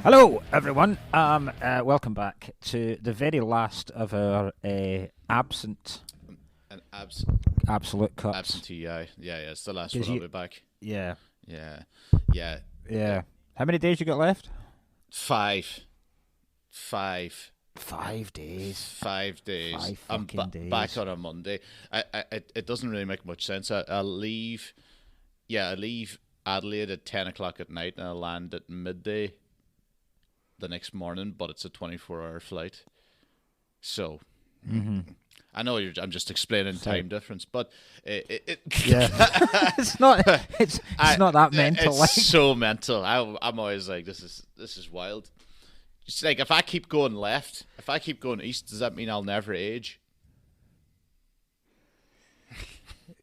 Hello, everyone. Welcome back to the very last of our absent An absolute cuts. absentee, yeah, it's the last 'Cause one. I'll you- be back. Yeah, Yeah, yeah. yeah. How many days you got left? Five, 5 days. 5 days. 5 fucking days. Back on a Monday. It doesn't really make much sense. I'll leave. Yeah, I leave Adelaide at 10 o'clock at night, and I land at midday the next morning. But it's a 24-hour flight, so. I know I'm just explaining time difference, but Yeah, it's not. It's not that mental. It's Like, so mental. I'm always like, this is wild. It's like if I keep going left, if I keep going east, does that mean I'll never age?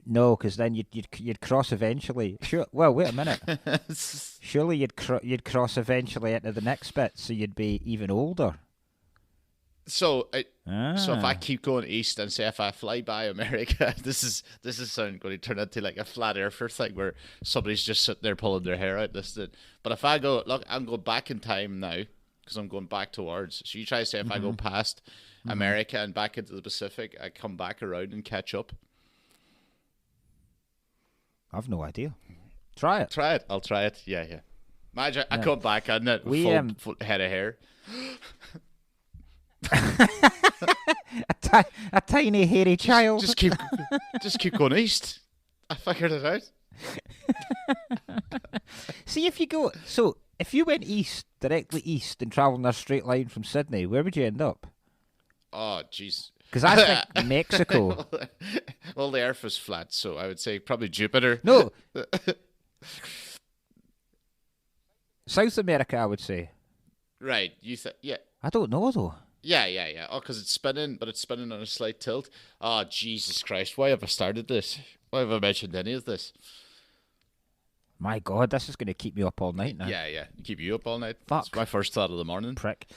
no, because then you'd cross eventually. Sure. Well, wait a minute. Surely you'd cross eventually into the next bit, so you'd be even older. So if I Ah. keep going east and say if I fly by America, this is going to turn into like a flat earther thing where somebody's just sitting there pulling their hair out. But if I go, look, I'm going back in time now because I'm going back towards. So you try to say if I go past America and back into the Pacific, I come back around and catch up. I've no idea. Try it. Try it. I'll try it. Yeah. Imagine I Yeah. come back and it We, full head of hair. a tiny hairy child. Just keep going east. I figured it out. See, if you went east, directly east, and travelled in a straight line from Sydney, where would you end up? Oh, jeez. Because I think Mexico. Well, the Earth is flat, so I would say probably Jupiter. No, South America, I would say. Right. Yeah. I don't know though. Yeah. Oh, because it's spinning, but it's spinning on a slight tilt. Oh, Jesus Christ. Why have I started this? Why have I mentioned any of this? My God, this is going to keep me up all night now. Yeah. Keep you up all night. Fuck. That's my first thought of the morning. Prick.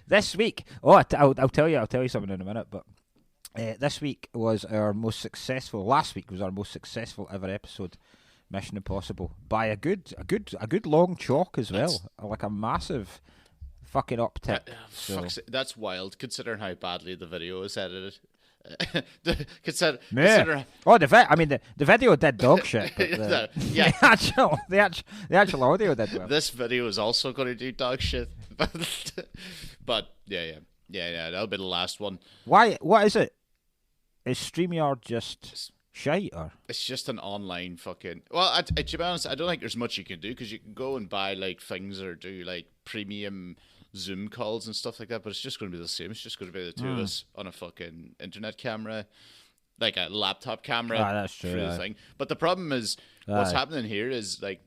This week, I'll tell you something in a minute. But this week was our most successful. Last week was our most successful ever episode, Mission Impossible, by a good long chalk as well, like a massive fucking uptick. So. That's wild, considering how badly the video is edited. Yeah. Consider The video did dog shit. But Yeah. the actual audio did well. this video is also going to do dog shit, but yeah, that'll be the last one. Why? What is it? Is StreamYard just shite or? It's just an online fucking. Well, to be honest, I don't think there's much you can do because you can go and buy like things or do like premium Zoom calls and stuff like that, but it's just going to be the same. It's just going to be the two of us on a fucking internet camera, like a laptop camera. That's true. through the thing. But the problem is, what's Aye. happening here is like,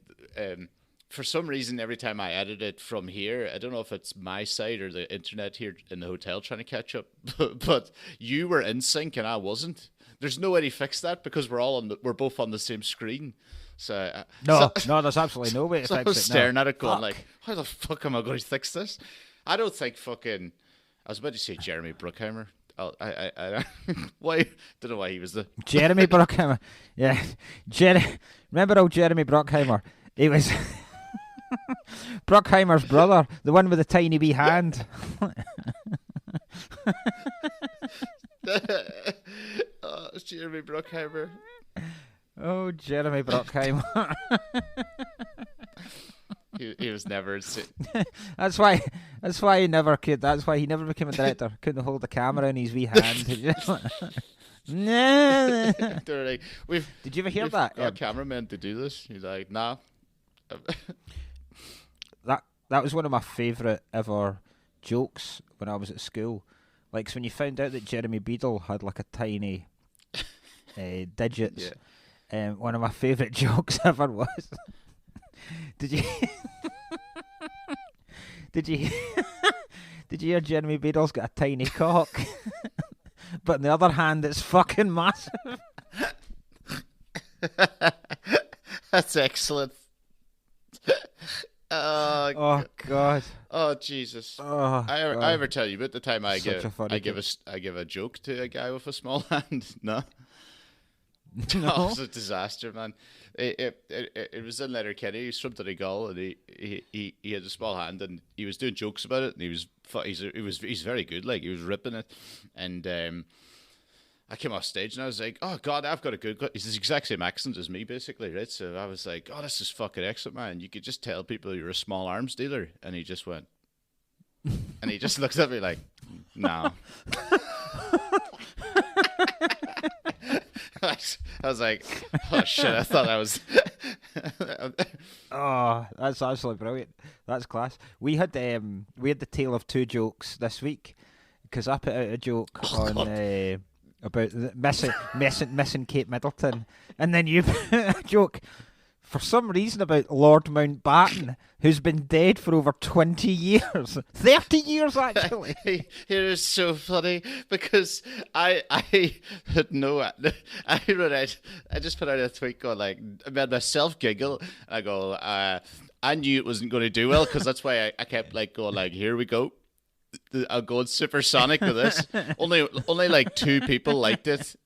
for some reason, every time I edit it from here, I don't know if it's my side or the internet here in the hotel trying to catch up, but you were in sync and I wasn't. There's no way to fix that because we're both on the same screen. So No, there's absolutely no way to so I fix was it. staring No. at it going Fuck. like, how the fuck am I going to fix this? I don't think fucking... I was about to say Jeremy Bruckheimer. I why? Don't know why he was the... Jeremy Bruckheimer. Yeah. Remember old Jeremy Bruckheimer? He was Bruckheimer's brother, the one with the tiny wee hand. Oh, it's Jeremy Bruckheimer. Oh, Jeremy Bruckheimer. He was never... That's why he never could. That's why he never became a director. Couldn't hold the camera in his wee hand. Nah. They're like, Did you ever hear we've that? got cameramen to do this. He's like, nah. That was one of my favourite ever jokes when I was at school. Like, so when you found out that Jeremy Beadle had like a tiny digits, one of my favourite jokes ever was, did you did you hear Jeremy Beadle's got a tiny cock, but on the other hand it's fucking massive. That's excellent. Oh God. Oh Jesus! Oh, I ever tell you about the time I Such a funny give a joke to a guy with a small hand? No. That No. was a disaster, man. It was in Letterkenny. He's from Donegal, and he had a small hand, and he was doing jokes about it, and he's very good. Like, he was ripping it, and I came off stage and I was like, oh God, I've got a good. He's the exact same accent as me, basically, right? So I was like, oh, this is fucking excellent, man. You could just tell people you're a small arms dealer, and he just went, and he just looked at me like, no. I was like, oh shit, I thought I was. Oh, that's absolutely brilliant. That's class. We had the tale of two jokes this week because I put out a joke on about missing Kate Middleton, and then you put a joke for some reason about Lord Mountbatten, who's been dead for over 20 years, 30 years actually. It is so funny because I had no. I just put out a tweet going like, I made myself giggle. And I go, I knew it wasn't going to do well because that's why I kept like going like, here we go. I'll go supersonic with this. Only like 2 people liked it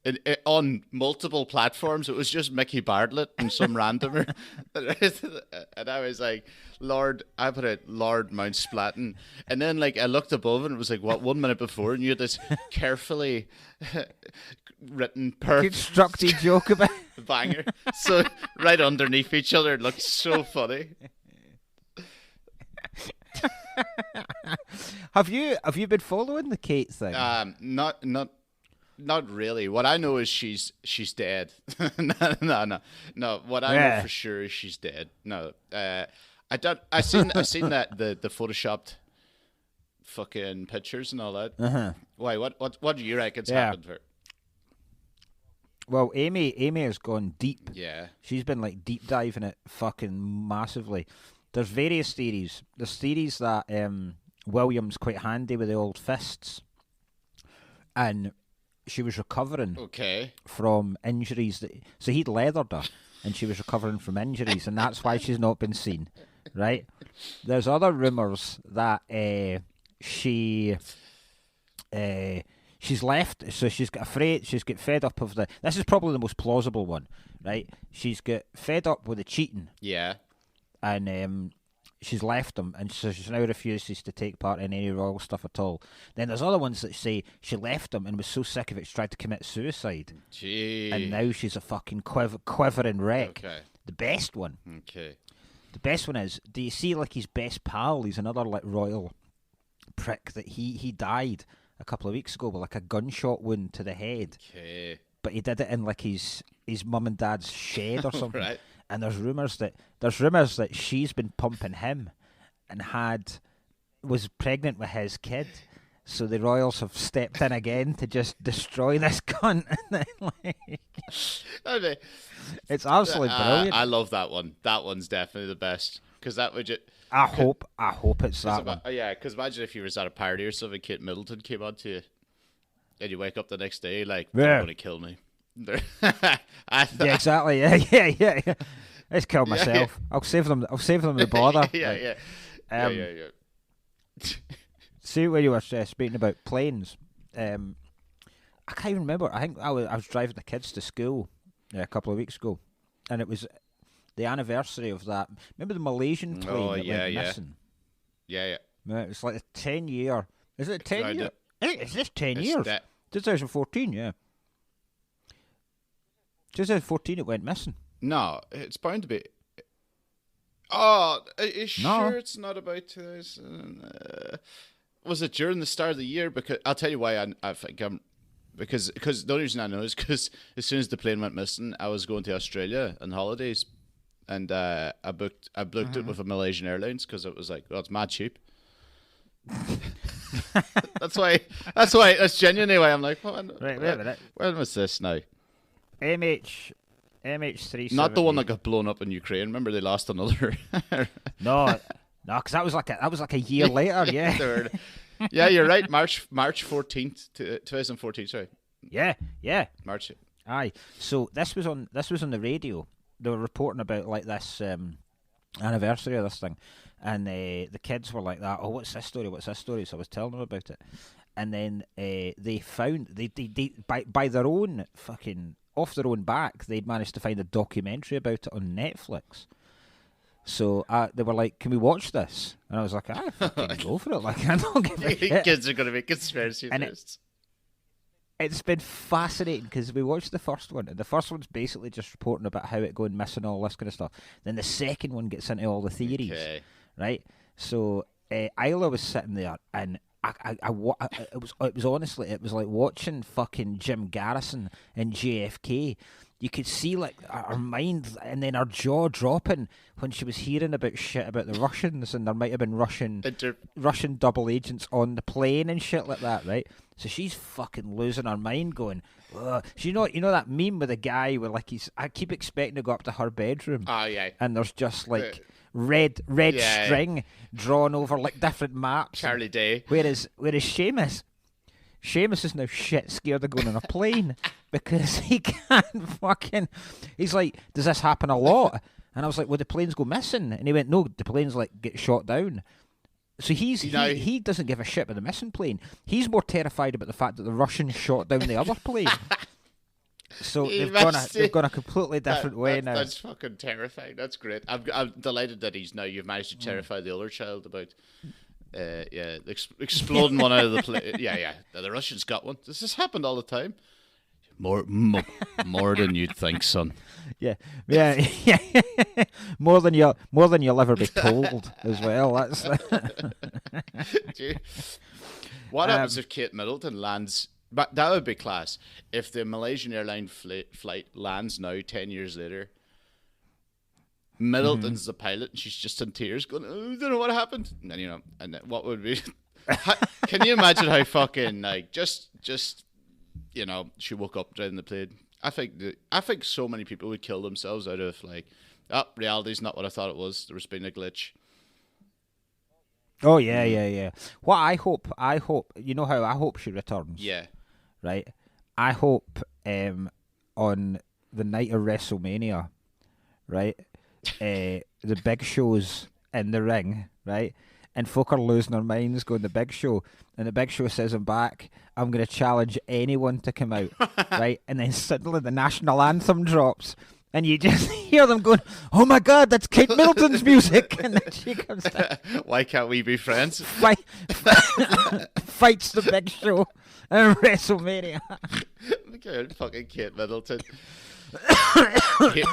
on multiple platforms. It was just Mickey Bartlett and some randomer. And I was like, I put out Lord Mount Splatton. And then like I looked above and it was like, what, 1 minute before, and you had this carefully written constructed joke about banger. So right underneath each other, it looked so funny. Have you been following the Kate thing? Not really. What I know is she's dead. No. What I know for sure is she's dead. No. I seen that the photoshopped fucking pictures and all that. Uh-huh. Why? What do you reckon's happened to her? Well, Amy has gone deep. Yeah. She's been like deep diving it fucking massively. There's various theories. There's theories that William's quite handy with the old fists, and she was recovering from injuries. So he'd leathered her, and she was recovering from injuries, and that's why she's not been seen, right? There's other rumours that she's left, so she's got afraid, she's got fed up of this is probably the most plausible one, right? She's got fed up with the cheating. Yeah. And she's left him, and so she now refuses to take part in any royal stuff at all. Then there's other ones that say she left him and was so sick of it she tried to commit suicide. Gee. And now she's a fucking quivering wreck. Okay. The best one. Okay. The best one is, do you see like his best pal? He's another like royal prick that he died a couple of weeks ago with like a gunshot wound to the head. Okay. But he did it in like his mum and dad's shed or something. Right. And there's rumours that she's been pumping him and was pregnant with his kid. So the royals have stepped in again to just destroy this cunt. It's absolutely brilliant. I love that one. That one's definitely the best because that would just. I hope it's that one. Yeah, because imagine if you was at a party or something, Kate Middleton came on to you, and you wake up the next day like, they're going to kill me. Yeah, exactly. Yeah. Let's kill myself. Yeah. I'll save them the bother. Yeah. See, when you were speaking about planes, I can't even remember. I think I was driving the kids to school a couple of weeks ago, and it was the anniversary of that. Remember the Malaysian plane that went missing? Yeah. It's like a 10-year. Is it 10 years? Is this 10 years? 2014, yeah. 2014 it went missing. No, it's bound to be. Oh, are you No. sure it's not about 2000? Was it during the start of the year? Because I'll tell you why I think because the only reason I know is because as soon as the plane went missing, I was going to Australia on holidays, and I booked it with a Malaysian Airlines because it was like, well, it's mad cheap. That's why. That's genuinely why I'm like, wait a minute. When was this now? MH370. Not the one that got blown up in Ukraine. Remember they lost another. No, because that was like a year later. Yeah. Yeah, you're right. March 14th, 2014. Sorry. Yeah. March. Aye. So this was on the radio. They were reporting about like this anniversary of this thing, and the kids were like that. Oh, what's this story? So I was telling them about it, and then they found they by their own fucking off their own back, they'd managed to find a documentary about it on Netflix. So they were like, "Can we watch this?" And I was like, "I fucking go for it!" Like, I don't give a shit. Kids are going to be conspiracy theorists. It's been fascinating because we watched the first one, and the first one's basically just reporting about how it going missing, all this kind of stuff. Then the second one gets into all the theories, right? So Isla was sitting there, and it was honestly, it was like watching fucking Jim Garrison and JFK. You could see like her mind and then her jaw dropping when she was hearing about shit about the Russians, and there might have been Russian double agents on the plane and shit like that, right? So she's fucking losing her mind, going, ugh. So you know that meme with the guy where like I keep expecting to go up to her bedroom, and there's just like red string drawn over like different maps. Charlie Day. Whereas Seamus is now shit scared of going on a plane because he can't fucking. He's like, does this happen a lot? And I was like, well, the planes go missing, and he went, no, the planes like get shot down. So he doesn't give a shit about the missing plane. He's more terrified about the fact that the Russians shot down the other plane. So they've gone a completely different way now. That's fucking terrifying. That's great. I'm delighted that you've managed to terrify the other child about exploding one out of the plane. Yeah. The Russians got one. This happened all the time. More than you'd think, son. Yeah. More than you'll ever be told as well. That's what happens if Kate Middleton lands? But that would be class. If the Malaysian airline flight lands now, 10 years later, Middleton's the pilot, and she's just in tears, going, "Oh, I don't know what happened." And then, and then what would be? Can you imagine how fucking like just she woke up driving the plane? I think so many people would kill themselves out of like, reality's not what I thought it was. There was been a glitch. Oh yeah. What I hope, you know how I hope she returns. Yeah. Right. I hope on the night of WrestleMania, right, the Big Show's in the ring, right, and folk are losing their minds going the Big Show, and the Big Show says I'm back, I'm going to challenge anyone to come out, right, and then suddenly the national anthem drops. And you just hear them going, "Oh my God, that's Kate Middleton's music!" And then she comes down. Why can't we be friends? Fights the Big Show at WrestleMania. Look at fucking Kate Middleton.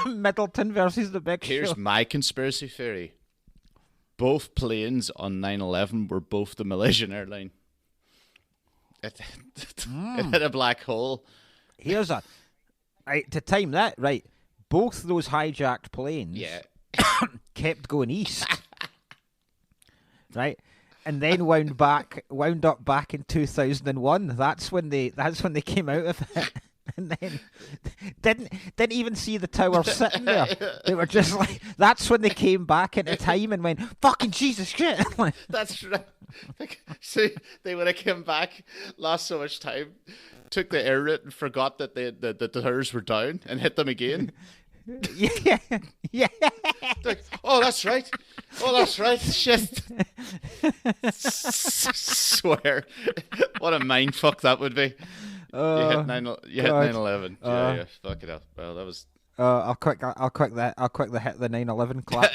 Middleton versus the Big Show. Here's my conspiracy theory. Both planes on 9/11 were both the Malaysian airline. It hit a black hole. Here's to time that, right. Both those hijacked planes kept going east, right, and then wound up back in 2001. That's when they came out of it, and then didn't even see the tower sitting there. They were just like, that's when they came back into time and went, "Fucking Jesus shit!" That's right. See, they would have come back, lost so much time, took the air route and forgot that the towers were down and hit them again. Yeah. Like, oh, that's right. Shit. Swear, what a mind fuck that would be. You hit 9/11. Yeah. Fuck it up. Well, that was. I'll quick the hit the 9/11 clap.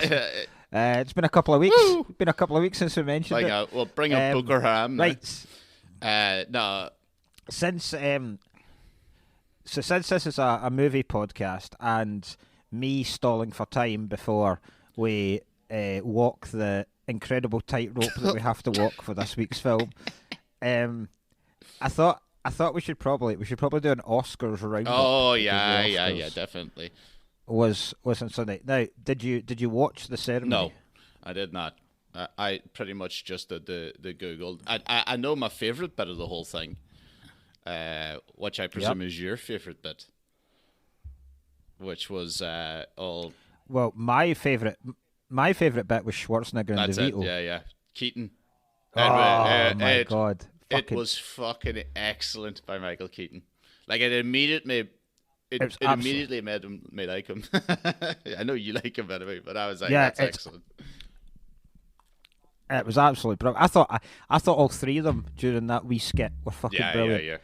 It's been a couple of weeks. Woo! Been a couple of weeks since we mentioned it. We'll bring up Booker Ham. Right. No. Since this is a movie podcast and me stalling for time before we walk the incredible tightrope that we have to walk for this week's film, I thought we should probably do an Oscars roundup. Oh yeah, definitely. Was on Sunday. Now, did you watch the ceremony? No, I did not. I pretty much just did the Google. I know my favorite bit of the whole thing. Which I presume is your favourite bit, which was all. Well, my favourite bit was Schwarzenegger and DeVito. Yeah, Keaton. Oh my God! It was fucking excellent by Michael Keaton. Like it immediately made me like him. I know you like him anyway, but I was like, that's excellent. It was absolutely brilliant. I thought all three of them during that wee skit were fucking brilliant. Yeah.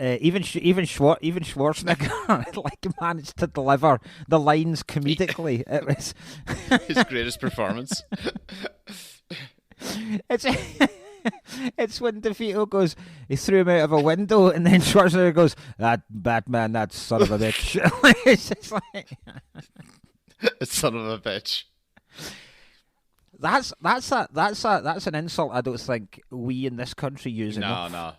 even Schwarzenegger like managed to deliver the lines comedically. It was his greatest performance. it's it's when DeVito goes, he threw him out of a window, and then Schwarzenegger goes, "That Batman, that son of a bitch." It's just like son of a bitch. That's an insult I don't think we in this country use enough. No.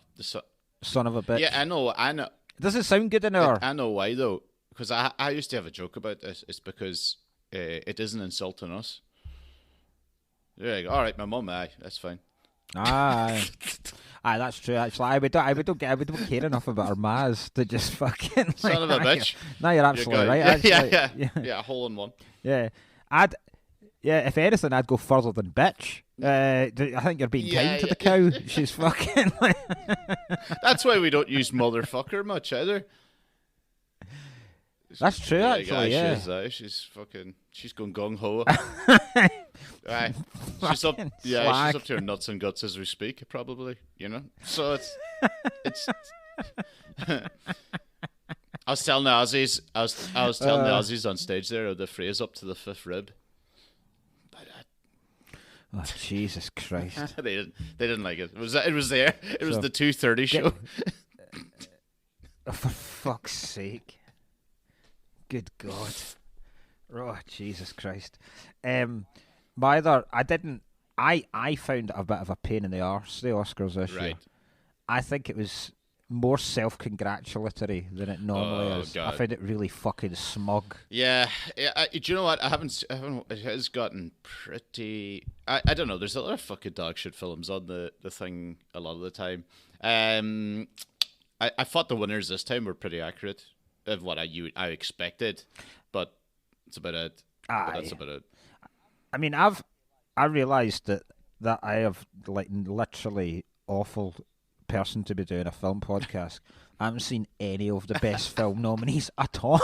Son of a bitch. Yeah, I know. It doesn't sound good in our. I know why though, because I used to have a joke about this. It's because it isn't insulting us. You're like, all right, my mum, that's fine. Aye, that's true. Actually, I don't care enough about our mas to just fucking son of a bitch. No, you're absolutely right. Yeah, hole in one. Yeah, if anything, I'd go further than bitch. I think you're being kind to the cow. She's fucking. That's why we don't use motherfucker much either. That's true, actually. She's going gung ho. Right. She's up. Yeah, slag. she's up to her nuts and guts as we speak, probably. So it's. I was telling the Aussies. I was telling the Aussies on stage there the phrase "up to the fifth rib." Oh, Jesus Christ! They didn't like it. It was there. It was the 2:30 show. Oh, for fuck's sake! Good God! Oh, Jesus Christ! I found it a bit of a pain in the arse, the Oscars this year. I think it was more self-congratulatory than it normally is. God. I found it really fucking smug. Yeah. Do you know what? I haven't. It has gotten pretty. I don't know. There's a lot of fucking dog shit films on the thing a lot of the time. I thought the winners this time were pretty accurate of what I expected, but that's about it. That's about it. I mean, I realised that I have like literally awful person to be doing a film podcast. I haven't seen any of the best film nominees at all.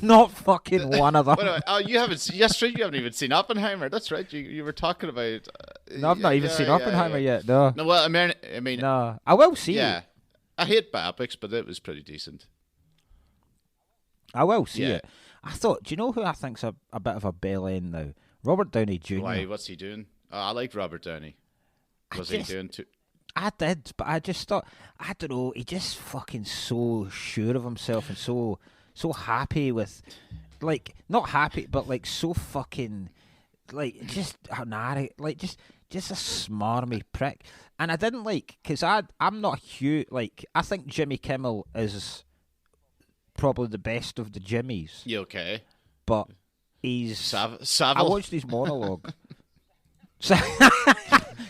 Not fucking one of them. You haven't? Yes, right. You haven't even seen Oppenheimer. That's right. You were talking about. No, I've not even seen Oppenheimer yet. No. No. Well, I mean, no. I will see. Yeah, I hate biopics, but it was pretty decent. I will see it. I thought. Do you know who I think's a bit of a bell end now? Robert Downey Jr. Why? What's he doing? I like Robert Downey. Was he doing too? I did, but I just thought, I don't know, he just fucking so sure of himself and so happy with, like, not happy, but like so fucking, like, just just a smarmy prick. And I didn't like, because I'm not huge, like, I think Jimmy Kimmel is probably the best of the Jimmys. You okay? But he's... Savile? I watched his monologue.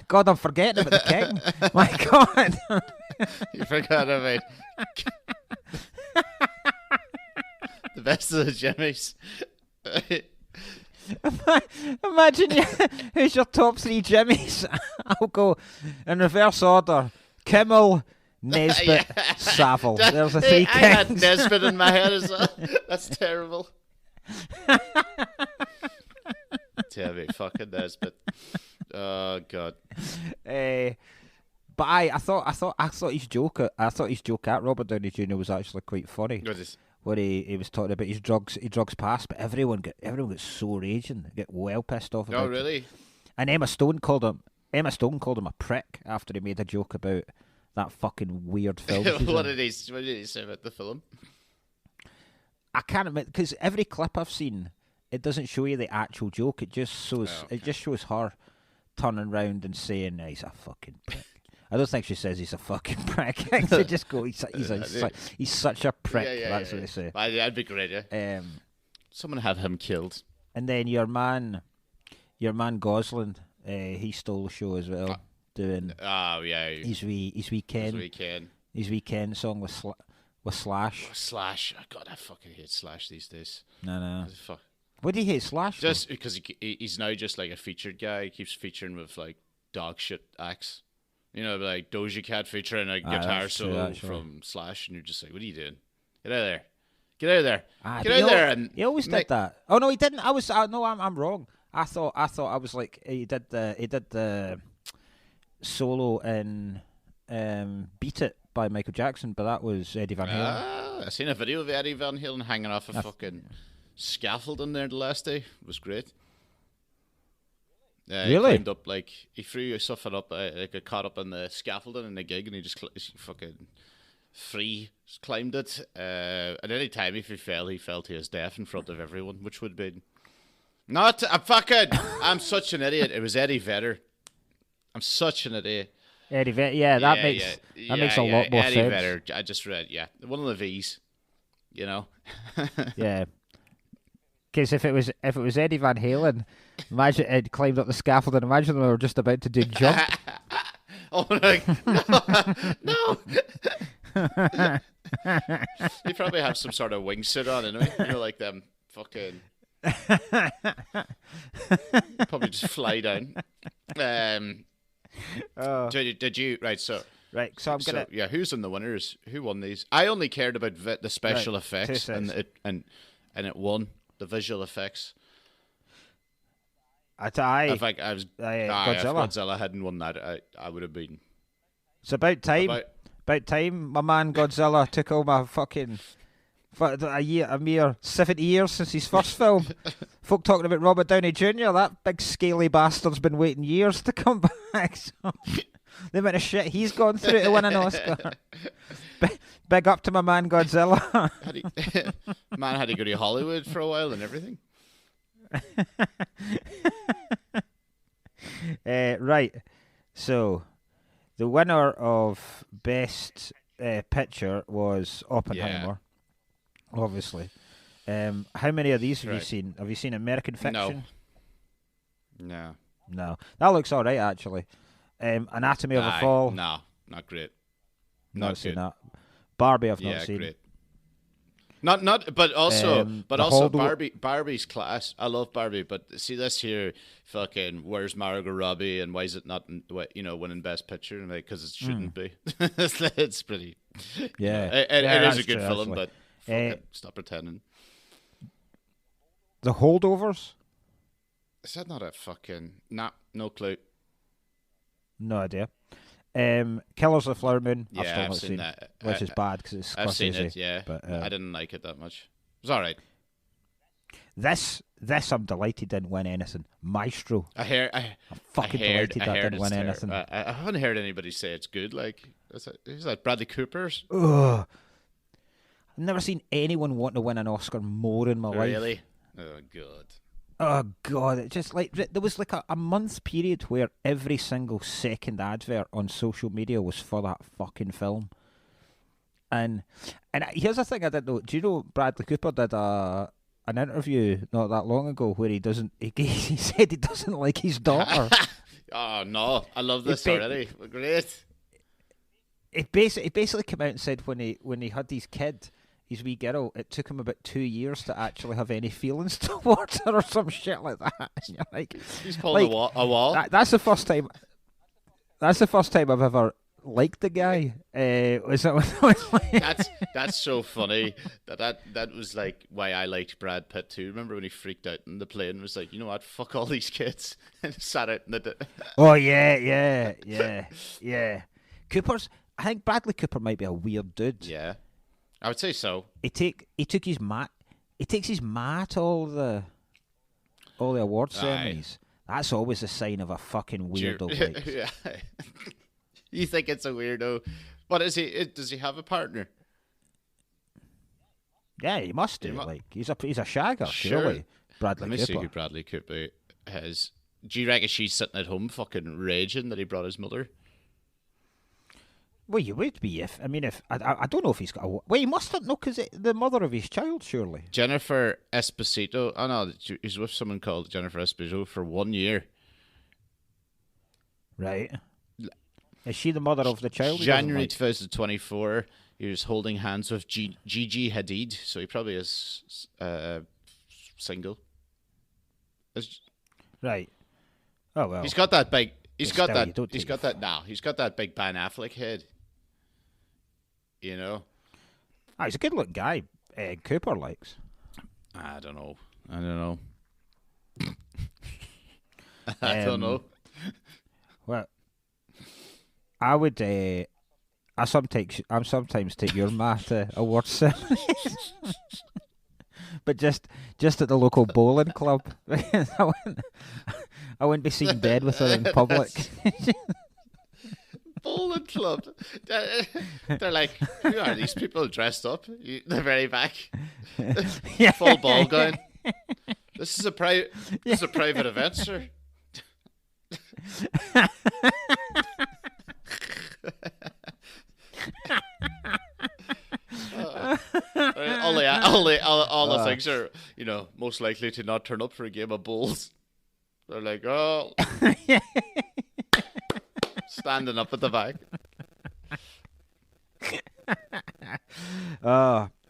God, I'm forgetting about the king. My God. You forgot about the best of the Jimmys. Imagine who's your top three Jimmys? I'll go in reverse order. Kimmel, Nesbitt, Savile. There's the three kings. I had Nesbitt in my head as well. That's terrible. Tell me, fucking Nesbitt. Oh God. But I thought his joke at Robert Downey Jr. was actually quite funny. Where he was talking about his drugs past, but everyone got so raging, they get well pissed off about it. Oh really? It. And Emma Stone called him a prick after he made a joke about that fucking weird film. What did he say about the film? I can't admit, because every clip I've seen, it doesn't show you the actual joke. It just shows It just shows her turning round and saying, "He's a fucking prick." I don't think she says he's a fucking prick. They just go, "He's such a prick." That's what they say. That'd be great. Yeah. Someone have him killed. And then your man Gosling, he stole the show as well, doing. Oh yeah. His weekend song with Slash. Slash. Oh, God, I fucking hate Slash these days. No. Fuck. What do you hate Slash? Just because he's now just like a featured guy. He keeps featuring with like dog shit acts. You know, like Doja Cat featuring a guitar solo from Slash, and you're just like, what are you doing? Get out of there. Get out of there. Get out of there. And he always did that. Oh no, he didn't. I'm wrong. I thought I was like he did the solo in Beat It by Michael Jackson, but that was Eddie Van Halen. I seen a video of Eddie Van Halen hanging off a fucking scaffolding there the last day. It was great. Really? He climbed up, like, he threw something up, like, got caught up in the scaffolding in the gig, and he just fucking climbed it. And any time if he fell to his death in front of everyone, which would be not a fucking. I'm such an idiot. It was Eddie Vedder. I'm such an idiot. Eddie Vedder, that makes a lot more Eddie sense. Vedder. I just read, one of the V's, you know. Yeah. Because if it was Eddie Van Halen, imagine it climbed up the scaffold, and imagine they were just about to do jump. Oh, like, no. He probably have some sort of wingsuit on, anyway. You know, like them fucking. Probably just fly down. Did you right? So I'm gonna. Yeah, who's in the winners? Who won these? I only cared about the special effects, and it won the visual effects. If Godzilla. Godzilla. If Godzilla hadn't won that, I would have been. It's about time. About time, my man Godzilla took all my fucking. A mere 70 years since his first film. Folk talking about Robert Downey Jr. That big scaly bastard's been waiting years to come back. So the amount of shit he's gone through to win an Oscar. Big up to my man Godzilla. Man had to go to Hollywood for a while and everything. Right. So the winner of Best Picture was Oppenheimer. Yeah. Obviously. How many of these have you seen? Have you seen American Fiction? No. No. That looks alright, actually. Anatomy of a Fall. No, not great. Not seen that. Barbie I've not seen. Great. But also Barbie's class. I love Barbie, but see this here, fucking, where's Margot Robbie and why is it not, winning Best Picture? Because it shouldn't be. It's pretty. Yeah. It is a good film, actually. But stop pretending. The Holdovers? Is that not a fucking... Nah, no clue. No idea. Killers of the Flower Moon. Yeah, I've still not seen that. Which is bad because it's Scorsese. I've seen it, yeah. But, I didn't like it that much. It was alright. This I'm delighted didn't win anything. Maestro. I'm fucking delighted that didn't win anything. I haven't heard anybody say it's good. Like, who's that? Bradley Cooper's? Ugh. I've never seen anyone want to win an Oscar more in my life. Really? Oh, God. Oh, God. It just like, there was like a month period where every single second advert on social media was for that fucking film. And here's the thing I didn't know. Do you know Bradley Cooper did an interview not that long ago where he said he doesn't like his daughter. Oh, no. I love this already. Great. It basically came out and said when he had his kid, his wee girl, it took him about 2 years to actually have any feelings towards her or some shit like that. And you're like, he's pulling a wall. That's the first time. That's the first time I've ever liked the guy. That's so funny. That was like why I liked Brad Pitt too. Remember when he freaked out in the plane and was like, you know what, fuck all these kids, and sat out in the. Oh yeah. I think Bradley Cooper might be a weird dude. Yeah. I would say so. He takes his ma to all the award ceremonies. That's always a sign of a fucking weirdo. Yeah. You think it's a weirdo? What is he? Does he have a partner? Yeah, he must do. He's a shagger, sure. Surely. Bradley Let me Cooper. see who Bradley Cooper has. Do you reckon she's sitting at home fucking raging that he brought his mother? Well, you would be if I don't know if he's got a... Well, he must have, no, because the mother of his child, surely. Jennifer Esposito. Oh, no, he's with someone called Jennifer Esposito for 1 year. Right. Is she the mother of the child? January 2024, he was holding hands with Gigi Hadid, so he probably is single. Right. Oh, well. He's got that big... He's got that big Ben Affleck head. You know? He's a good-looking guy. Cooper likes. I don't know. I don't know. Well, I would I sometimes take your math awards ceremonies, but just at the local bowling club. I wouldn't be seen dead with her in public. Bowling club. They're like, who are these people dressed up? The very back, full ball going. This is a private event, sir. All the things are, most likely to not turn up for a game of bowls. They're like, oh, standing up at the back.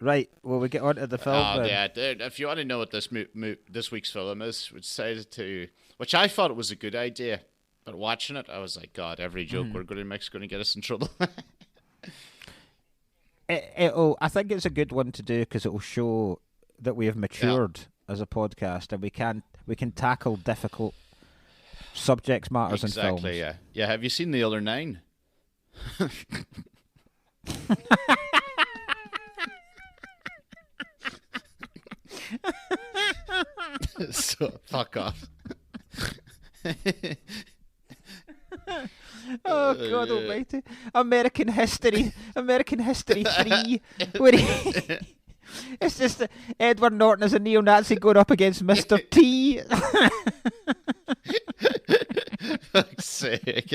Right. Well, we get on to the film. Yeah. If you want to know what this week's film is, we decided to, which I thought it was a good idea, but watching it, I was like, God, every joke we're going to make's going to get us in trouble. I think it's a good one to do because it will show that we have matured as a podcast and we can tackle difficult subjects, matters, and films. Exactly. Yeah. Have you seen the other 9? So fuck off. Oh God Almighty! American History 3. Where it's just Edward Norton as a neo-Nazi going up against Mr. T. Fuck's sake!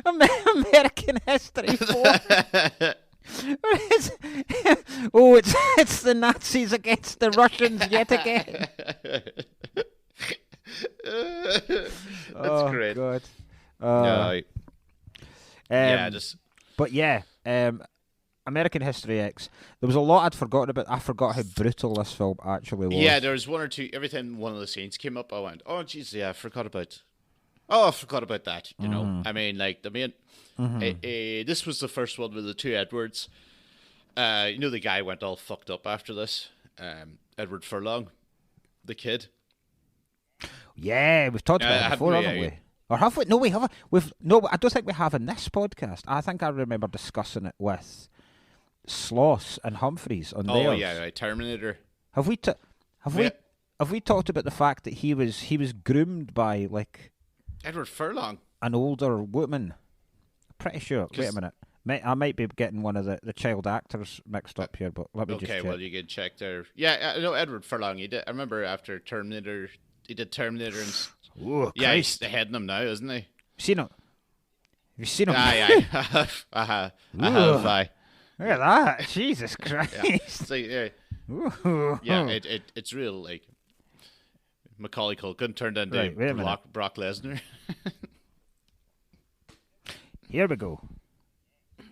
American History 4. It's the Nazis against the Russians yet again. That's great. God. American History X. There was a lot I'd forgotten about. I forgot how brutal this film actually was. Yeah, there was one or two. Every time one of the scenes came up, I went, "Oh, jeez, yeah, I forgot about that." You know, I mean, like the main. This was the first one with the 2 Edwards. The guy went all fucked up after this. Edward Furlong, the kid. Yeah, we've talked about it before, haven't we? Or have we? No, we haven't. I don't think we have in this podcast. I think I remember discussing it with Sloss and Humphreys on theirs. Oh yeah, right. Terminator. Have we talked about the fact that he was groomed by like Edward Furlong, an older woman? Pretty sure. Wait a minute. I might be getting one of the child actors mixed up here, but let me just check. Okay, well, you can check there. Yeah, I know Edward Furlong. He did. I remember after Terminator, he did Terminator and... Oh, yeah, he's heading him now, isn't he? Seen him? Have you seen him? Aye. I have. Look at that. Jesus Christ. Yeah. So, yeah. It's real, like... Macaulay Culkin turned into Brock Lesnar. Here we go.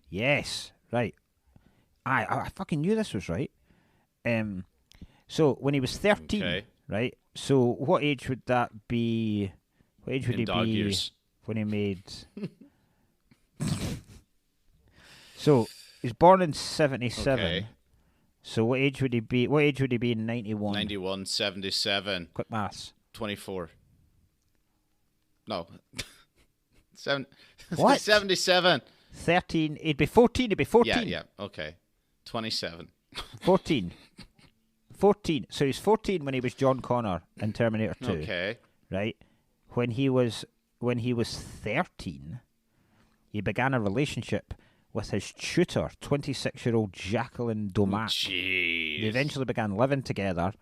Yes, right. I fucking knew this was right. So when he was 13, right? So what age would that be? What age would he be years. When he made? So he's born in 77. Okay. So what age would he be? What age would he be in 91? 91, 77. Quick maths. 24. No. What? 77. 13. He'd be 14. He'd be 14. Yeah. Okay. 27. 14. 14. So he's 14 when he was John Connor in Terminator 2. Okay. Right? When he was 13, he began a relationship with his tutor, 26-year-old Jacqueline Domac. Jeez. They eventually began living together.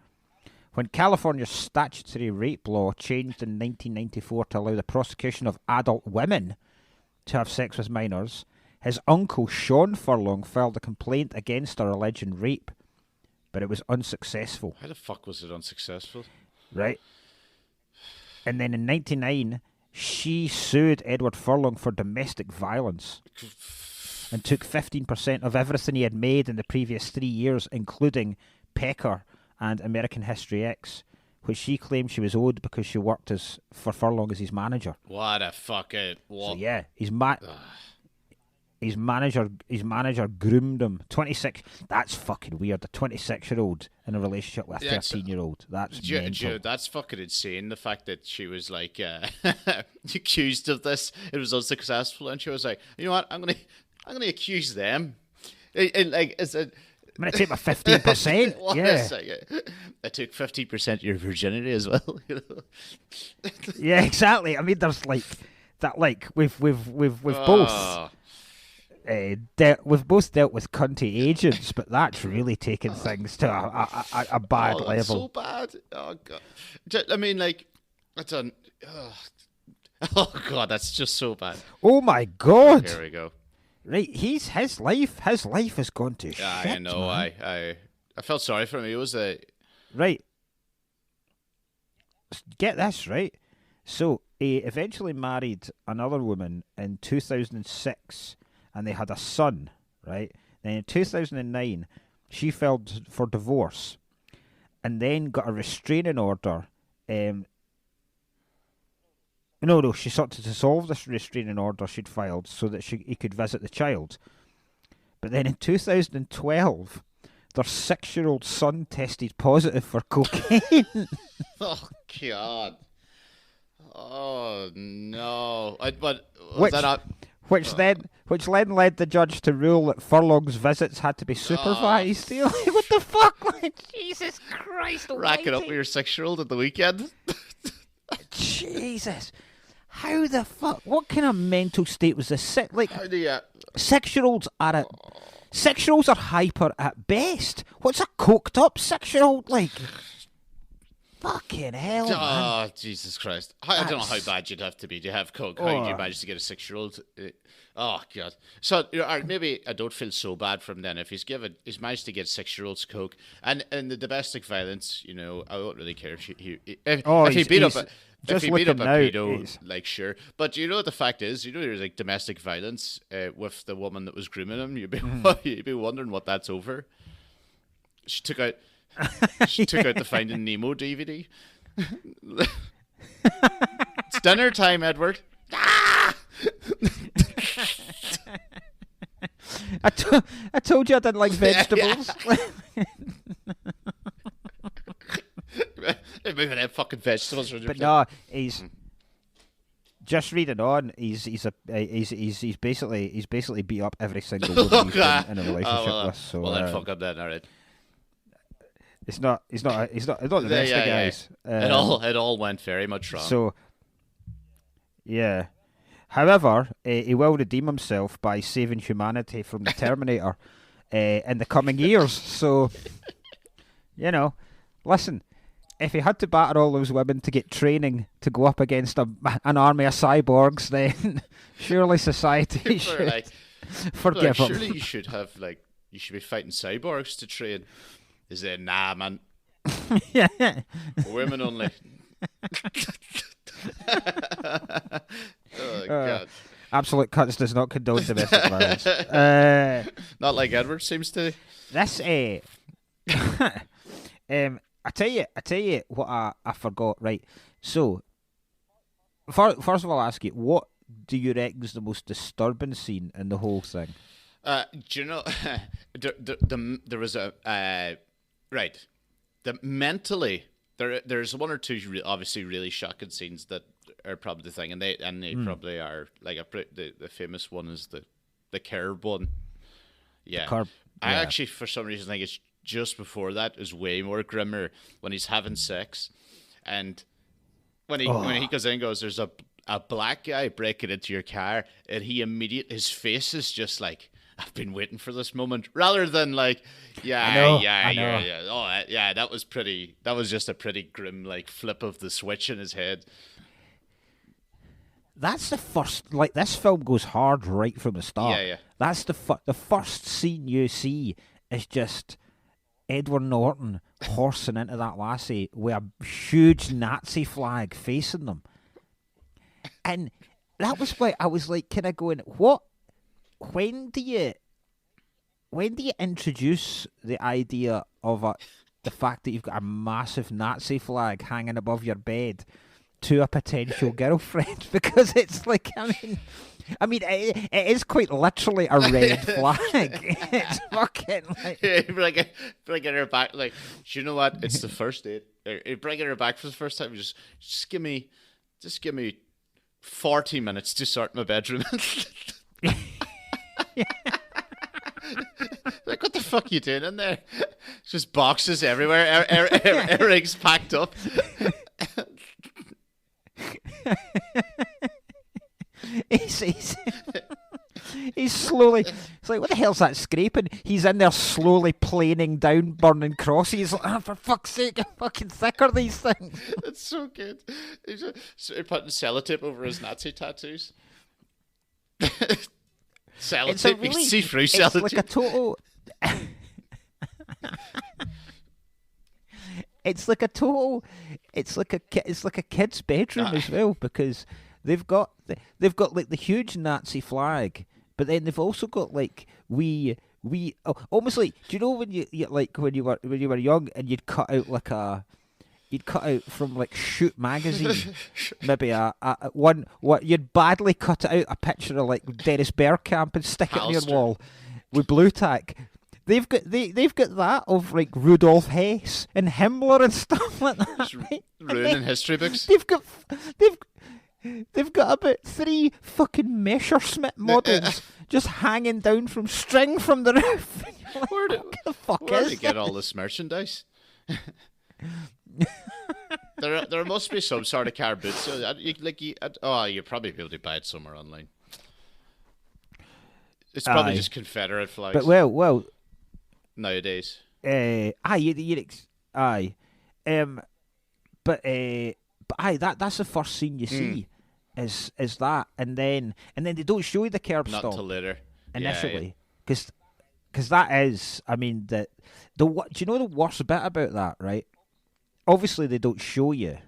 When California's statutory rape law changed in 1994 to allow the prosecution of adult women to have sex with minors, his uncle Sean Furlong filed a complaint against her alleging rape, but it was unsuccessful. How the fuck was it unsuccessful? Right. And then in 1999, she sued Edward Furlong for domestic violence and took 15% of everything he had made in the previous 3 years, including Pecker and American History X, which she claimed she was owed because she worked for Furlong as his manager. What a fucking... So yeah, his manager groomed him. 26. That's fucking weird. A 26-year-old in a relationship with a 13-year-old. That's mental. That's fucking insane. The fact that she was like accused of this, it was unsuccessful, and she was like, you know what, I'm gonna accuse them. Like, is it? I'm gonna take my 15%. Yeah. I took 50% of your virginity as well. You know? Yeah, exactly. I mean, there's like that. Like we've both. We've both dealt with cunty agents, but that's really taken things to a bad level. That's so bad. Oh god. I mean, like, that's on. Oh god, that's just so bad. Oh my god. Here we go. Right, his life has gone to shit. I know. Man. I felt sorry for him. He was a right. Get this right. So he eventually married another woman in 2006, and they had a son. Right. Then in 2009, she filed for divorce, and then got a restraining order. No, she sought to dissolve this restraining order she'd filed so that he could visit the child. But then in 2012, their 6-year-old son tested positive for cocaine. Oh god. Oh no. Which then led the judge to rule that Furlong's visits had to be supervised. What the fuck? Like, Jesus Christ! Racking up with your 6-year-old at the weekend. Jesus. How the fuck? What kind of mental state was this? Like, how do you? 6-year-olds are 6-year-olds are hyper at best. What's a coked up 6-year-old like? Fucking hell, man. Oh, Jesus Christ. I don't know how bad you'd have to be to have coke. How do you manage to get a 6-year-old? Oh, God. So, maybe I don't feel so bad for him then. If he's managed to get 6-year-olds coke. And the domestic violence, I won't really care if he beat up a pedo, like, sure. But the fact is, there's like domestic violence with the woman that was grooming him. You'd be wondering what that's over. She took out the Finding Nemo DVD. It's dinner time, Edward. Ah! I told you I didn't like vegetables. Moving them fucking vegetables. But no, he's just reading on. He's basically beat up every single woman he's been in a relationship with. So then fuck up then, alright. It's not the best of guys. It all went very much wrong. So, yeah. However, he will redeem himself by saving humanity from the Terminator in the coming years. So, listen, if he had to batter all those women to get training to go up against an army of cyborgs, then surely society should forgive him. Surely you should be fighting cyborgs to train. Is it? Nah, man. Yeah. Women only. Oh, God. Absolute Cuts does not condone domestic violence. Not like Edward seems to. This, I tell you what I forgot, right? So, first of all, I'll ask you, what do you reckon is the most disturbing scene in the whole thing? Do you know, there was a... Right. Mentally, there's one or two obviously really shocking scenes that are probably the thing, and they probably are. Like the famous one is the curb one. Yeah. I actually, for some reason, think it's just before that is way more grimmer when he's having sex, and when he goes in and goes, there's a black guy breaking into your car, and his face is just like, I've been waiting for this moment, rather than like, yeah. Oh, yeah, that was just a pretty grim, like, flip of the switch in his head. That's the first, like, this film goes hard right from the start. Yeah. That's the first scene you see is just Edward Norton horsing into that lassie with a huge Nazi flag facing them. And that was why I was like, kind of going, what? When do you introduce the idea of the fact that you've got a massive Nazi flag hanging above your bed to a potential girlfriend because it's like, I mean, it is quite literally a red flag. It's fucking like... bringing her back, like, do you know what? It's the first date. Bringing her back for the first time. Just give me 40 minutes to sort my bedroom. Like, what the fuck are you doing in there? It's just boxes everywhere. Everything's packed up. He's slowly. It's like, what the hell's that scraping? He's in there slowly planing down burning crosses. Like, oh, for fuck's sake, how fucking thick are these things? It's so good. He's putting sellotape over his Nazi tattoos. Sellotape, you can see through sellotape. It's like a total. It's like a total. It's like a kid's bedroom as well, because they've got like the huge Nazi flag, but then they've also got like almost like, do you know when you like when you were young and you'd cut out from like Shoot magazine, maybe you'd badly cut it out a picture of like Dennis Bergkamp and stick it on your wall with blue tack. They've got that of like Rudolf Hess and Himmler and stuff like that. Right? Ruining history books. They've got about 3 fucking Messerschmitt models just hanging down from string from the roof. Like, where do they get all this merchandise? There must be some sort of car boots. So you'd probably be able to buy it somewhere online. It's probably just Confederate flags. But well. Nowadays. But that's the first scene you see, is that, and then they don't show you the curb not stop till later initially, because that is, I mean, do you know the worst bit about that, right? Obviously they don't show you.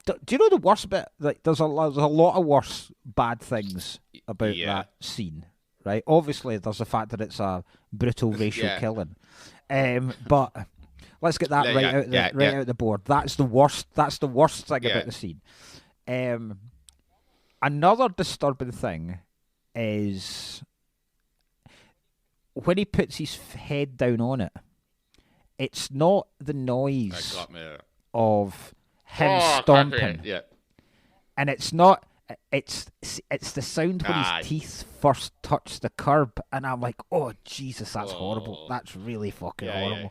Do you know the worst bit? Like, there's a lot of worse bad things about that scene. Right, obviously there's the fact that it's a brutal racial killing, but let's get that out the board. That's the worst. That's the worst thing about the scene. Another disturbing thing is when he puts his head down on it. It's not the noise of him stomping, and it's not. It's the sound when his teeth first touch the curb, and I'm like, oh Jesus, that's horrible. That's really fucking horrible. Yeah.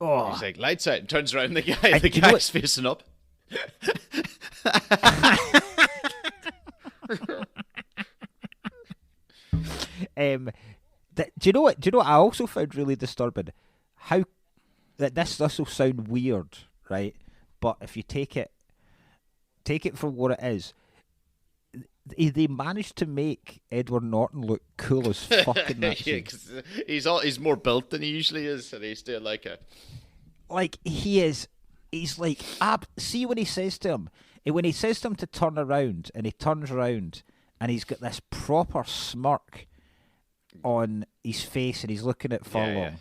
Oh, he's like, lights out, and turns around, the guy's facing up. Do you know what I also found really disturbing? How that this will sound weird, right? But if you take it for what it is. They managed to make Edward Norton look cool as fuck in that scene. Cause he's more built than he usually is, and he's still like he is. He's like see when he says to him to turn around, and he turns around, and he's got this proper smirk on his face, and he's looking at Furlong. Yeah.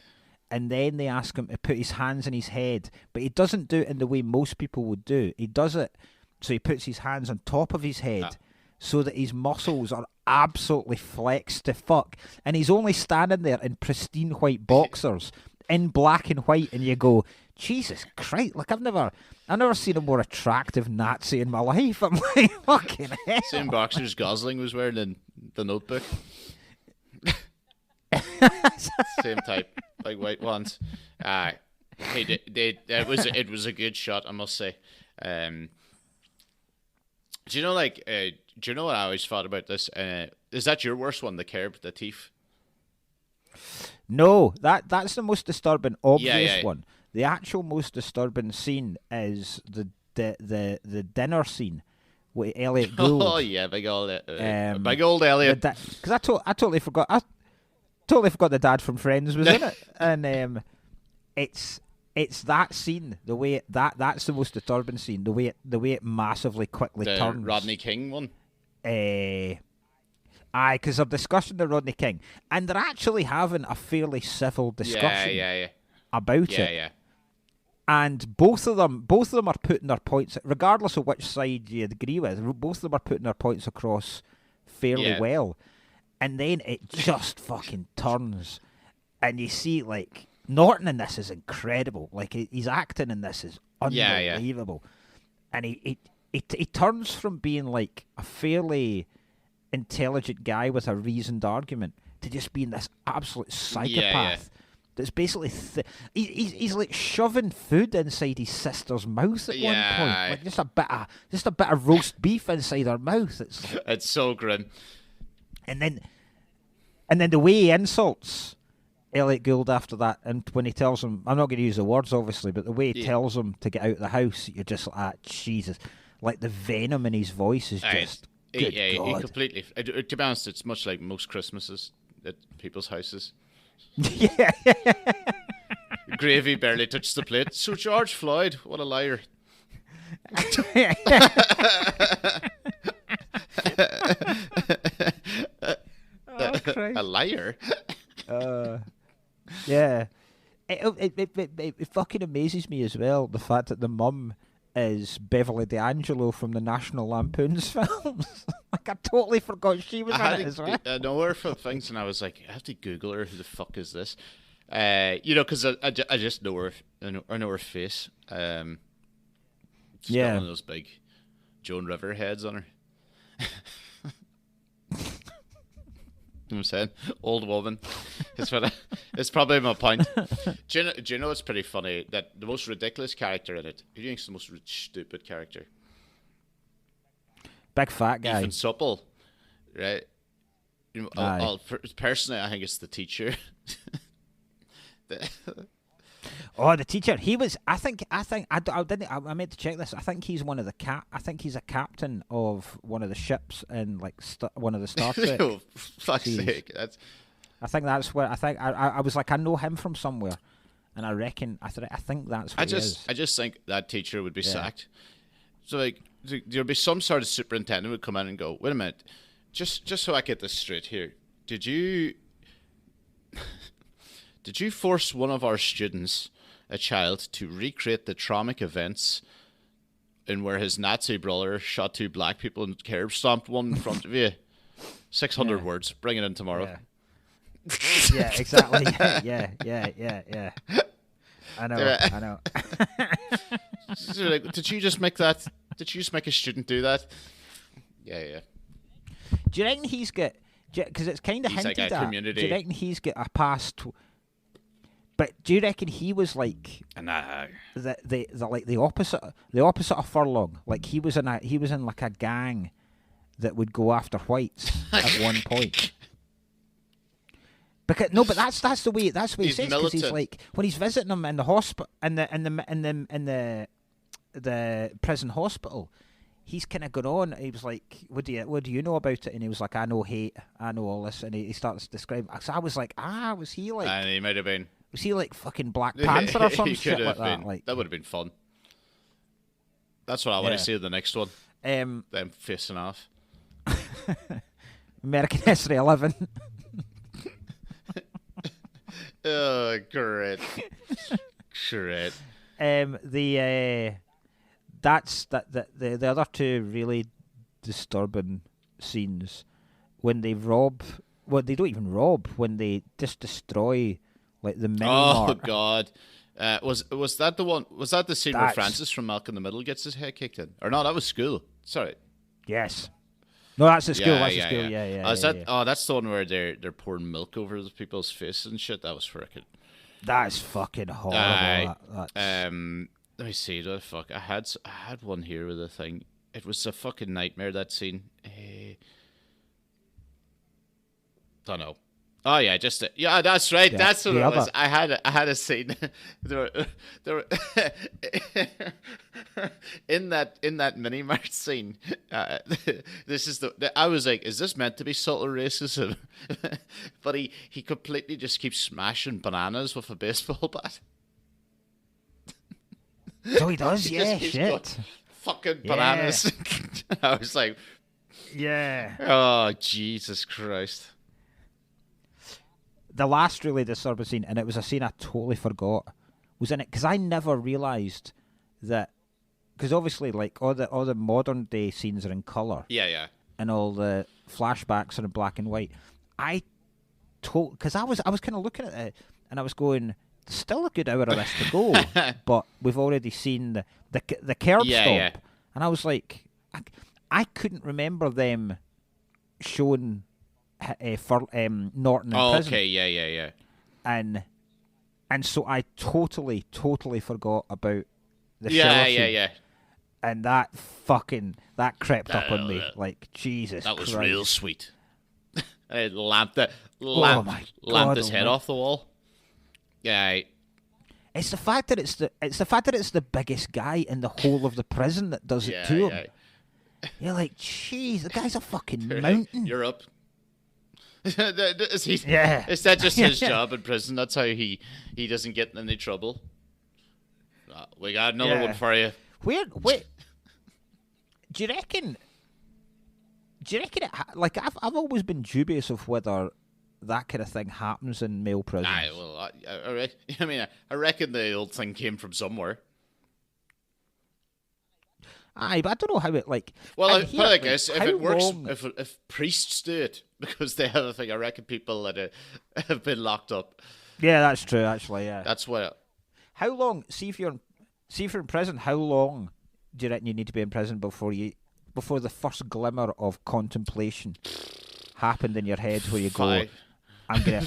And then they ask him to put his hands on his head, but he doesn't do it in the way most people would do. He does it so he puts his hands on top of his head. So that his muscles are absolutely flexed to fuck, and he's only standing there in pristine white boxers in black and white, and you go, Jesus Christ! Like I've never seen a more attractive Nazi in my life. I'm like, fucking hell. Same boxers Gosling was wearing in The Notebook. Same type, like white ones. It was a good shot, I must say. Do you know, do you know what I always thought about this? Is that your worst one, the curb, the teeth? No, that's the most disturbing, obvious one. The actual most disturbing scene is the dinner scene with Elliot Gould. Oh yeah, big old Elliot. Because I totally forgot. I totally forgot the dad from Friends was in it, and It's that scene, the way that's the most disturbing scene, the way it massively quickly turns. The Rodney King one? Because they're discussing the Rodney King, and they're actually having a fairly civil discussion about it. Yeah. And both of them are putting their points, regardless of which side you agree with. Both of them are putting their points across fairly well, and then it just fucking turns, and you see like Norton in this is incredible. Like he's acting in this is unbelievable, and he turns from being like a fairly intelligent guy with a reasoned argument to just being this absolute psychopath. That's basically he's like shoving food inside his sister's mouth at one point, like just a bit of roast beef inside her mouth. It's so grim. And then the way he insults Elliot Gould after that, and when he tells him, I'm not going to use the words obviously, but the way he tells him to get out of the house, you're just like, Jesus, like the venom in his voice is just. God. He completely. To be honest, it's much like most Christmases at people's houses. Yeah. Gravy barely touched the plate. So George Floyd, what a liar. A liar? Yeah. It fucking amazes me as well, the fact that the mum is Beverly D'Angelo from the National Lampoon's films. Like, I totally forgot she was in it as well. I know her from things, and I was like, I have to Google her. Who the fuck is this? Because I just know her. I know her face. She's got one of those big Joan River heads on her. You know what I'm saying? Old woman. It's probably my point. Do you know it's pretty funny that the most ridiculous character in it, who do you think is the most stupid character? Big fat guy. Even Supple, right? You know, personally, I think it's the teacher. Oh, the teacher. He was. I meant to check this. I think he's one of the I think he's a captain of one of the ships in like one of the Star Trek. Oh, fuck's sake! I think that's where. I was like, I know him from somewhere, and I reckon. I think that's. Where he is. I just think that teacher would be sacked. So like, there'd be some sort of superintendent would come in and go, "Wait a minute, just so I get this straight here. Did you force one of our students, a child, to recreate the traumatic events in where his Nazi brother shot 2 black people and curb stomped one in front of you? 600 words. Bring it in tomorrow." Yeah, exactly. Yeah. I know. So like, did you just make a student do that? Yeah. Do you reckon he's got? Because it's kind of hinted like at. Do you reckon he's got a past? But do you reckon he was like the opposite of Furlong? Like he was in like a gang that would go after whites at one point. But that's the way he says, because he's like when he's visiting them in the hospital in the prison hospital, he's kind of gone on. He was like, "What do you know about it?" And he was like, "I know hate, I know all this," and he starts describing. So I was like, was he like? And he might have been. Was he like fucking Black Panther or some shit like that? Like that would have been fun. That's what I want to see in the next one. Them facing off. American History 11. Oh, great. The other two really disturbing scenes when they rob. Well, they don't even rob, when they just destroy like the mini mart. Oh God. Was that the one? Was that the scene where Francis from Malcolm in the Middle gets his head kicked in? Or no, that was school. Sorry. Yes. No, that's the school. That's the school. Yeah. Oh, that's the one where they're pouring milk over the people's faces and shit. That was frickin'. That's fucking horrible. Let me see. What the fuck? I had one here with a thing. It was a fucking nightmare, that scene. Don't know. Oh yeah, that's right. Yeah, that's what it was. I had a scene. there were in that mini mart scene. This is I was like, is this meant to be subtle racism? But he completely just keeps smashing bananas with a baseball bat. So he does, yeah. Shit. Fucking bananas. I was like, yeah. Oh Jesus Christ. The last really disturbing scene, and it was a scene I totally forgot, was in it, because I never realised that, because obviously like all the modern day scenes are in colour. Yeah. And all the flashbacks are in black and white. Because I was kind of looking at it and I was going, there's still a good hour of this to go, but we've already seen the curb stop. Yeah. And I was like, I couldn't remember them showing Norton in prison. Okay, yeah. And so I totally forgot about the shower scene. Yeah. And that crept up on me like, Jesus That was Christ. real sweet. It lamped his head off the wall. Yeah. It's the fact that it's the biggest guy in the whole of the prison that does it to him. You're like, jeez, the guy's a fucking mountain. You're up. Is that just his job in prison? That's how he doesn't get in any trouble. We got another one for you. Wait. Do you reckon like I've always been dubious of whether that kind of thing happens in male prisons. I reckon the old thing came from somewhere. Aye, but I don't know how it like. Well, put it like this: if it works, if priests do it because they have a thing, I reckon people that have been locked up. Yeah, that's true. Actually, yeah. That's what. How long? See if you're in prison. How long do you reckon you need to be in prison before the first glimmer of contemplation happened in your head, where you go, I'm gonna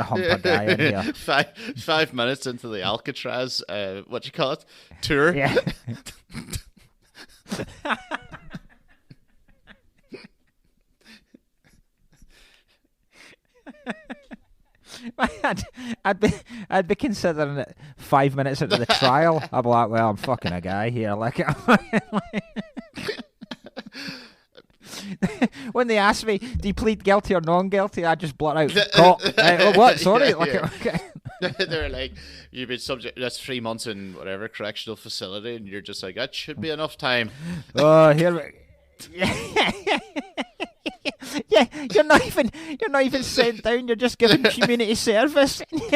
hump a guy in here. 5 minutes into the Alcatraz, what you call it, tour. Yeah. I'd be considering it 5 minutes into the trial. I'd be like, well, I'm fucking a guy here. Like, when they ask me, do you plead guilty or non-guilty? I just blurt out, caught. What? Sorry. They're like, you've been subject. That's 3 months in whatever correctional facility, and you're just like, that should be enough time. Oh, here we. Yeah, you're not even sent down. You're just giving community service, and you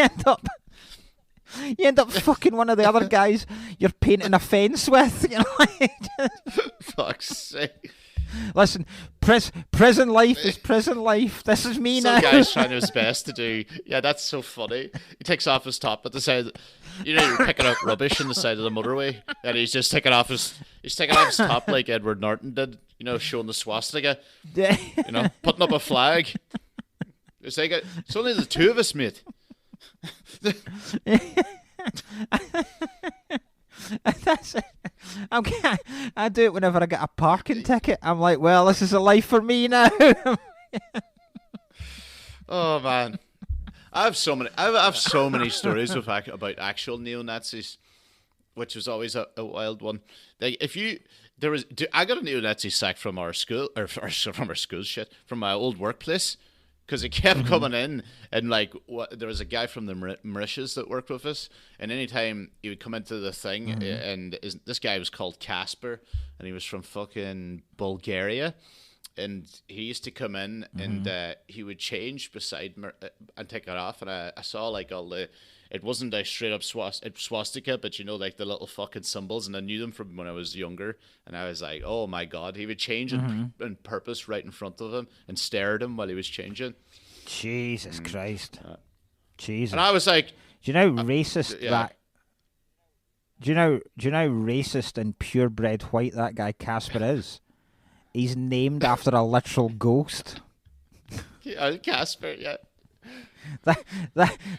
end up fucking one of the other guys you're painting a fence with. You know, fuck's sake. Listen, prison life is prison life. This is me now. Some guy's trying his best to do. Yeah, that's so funny. He takes off his top at the side. You're picking up rubbish on the side of the motorway, and he's just taking off his top like Edward Norton did. Showing the swastika. Yeah. Putting up a flag. It's like it's only the two of us, mate. That's it. I do it whenever I get a parking ticket. I'm like, well, this is a life for me now. Oh man, I have so many stories about actual neo-Nazis, which was always a wild one. Like I got a neo-Nazi sack from our school, from my old workplace, because it kept coming in, and there was a guy from the Mauritius that worked with us, and anytime he would come into the thing, and this guy was called Casper, and he was from fucking Bulgaria, and he used to come in, and he would change beside me and take it off, and I saw all the. It wasn't a straight up swastika, but the little fucking symbols, and I knew them from when I was younger, and I was like, oh my god, he would change on purpose right in front of him and stare at him while he was changing. Jesus Christ. Jesus. And I was like, do you know how racist yeah. that? Do you know how racist and purebred white that guy Casper is? He's named after a literal ghost. Yeah, Casper, yeah.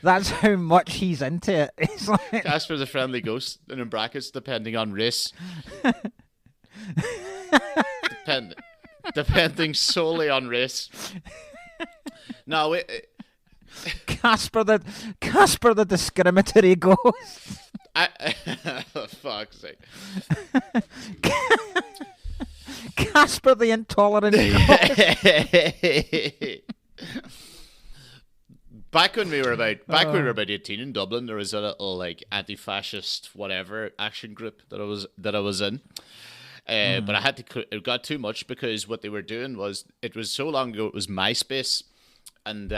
That's how much he's into it. It's like Casper the friendly ghost, and in brackets, depending on race. Depending solely on race. No, Casper the discriminatory ghost. Fuck's sake. Casper the intolerant ghost. Back when we were about 18 in Dublin, there was a little anti-fascist whatever action group that I was in. But it got too much, because what they were doing was, it was so long ago, it was MySpace, And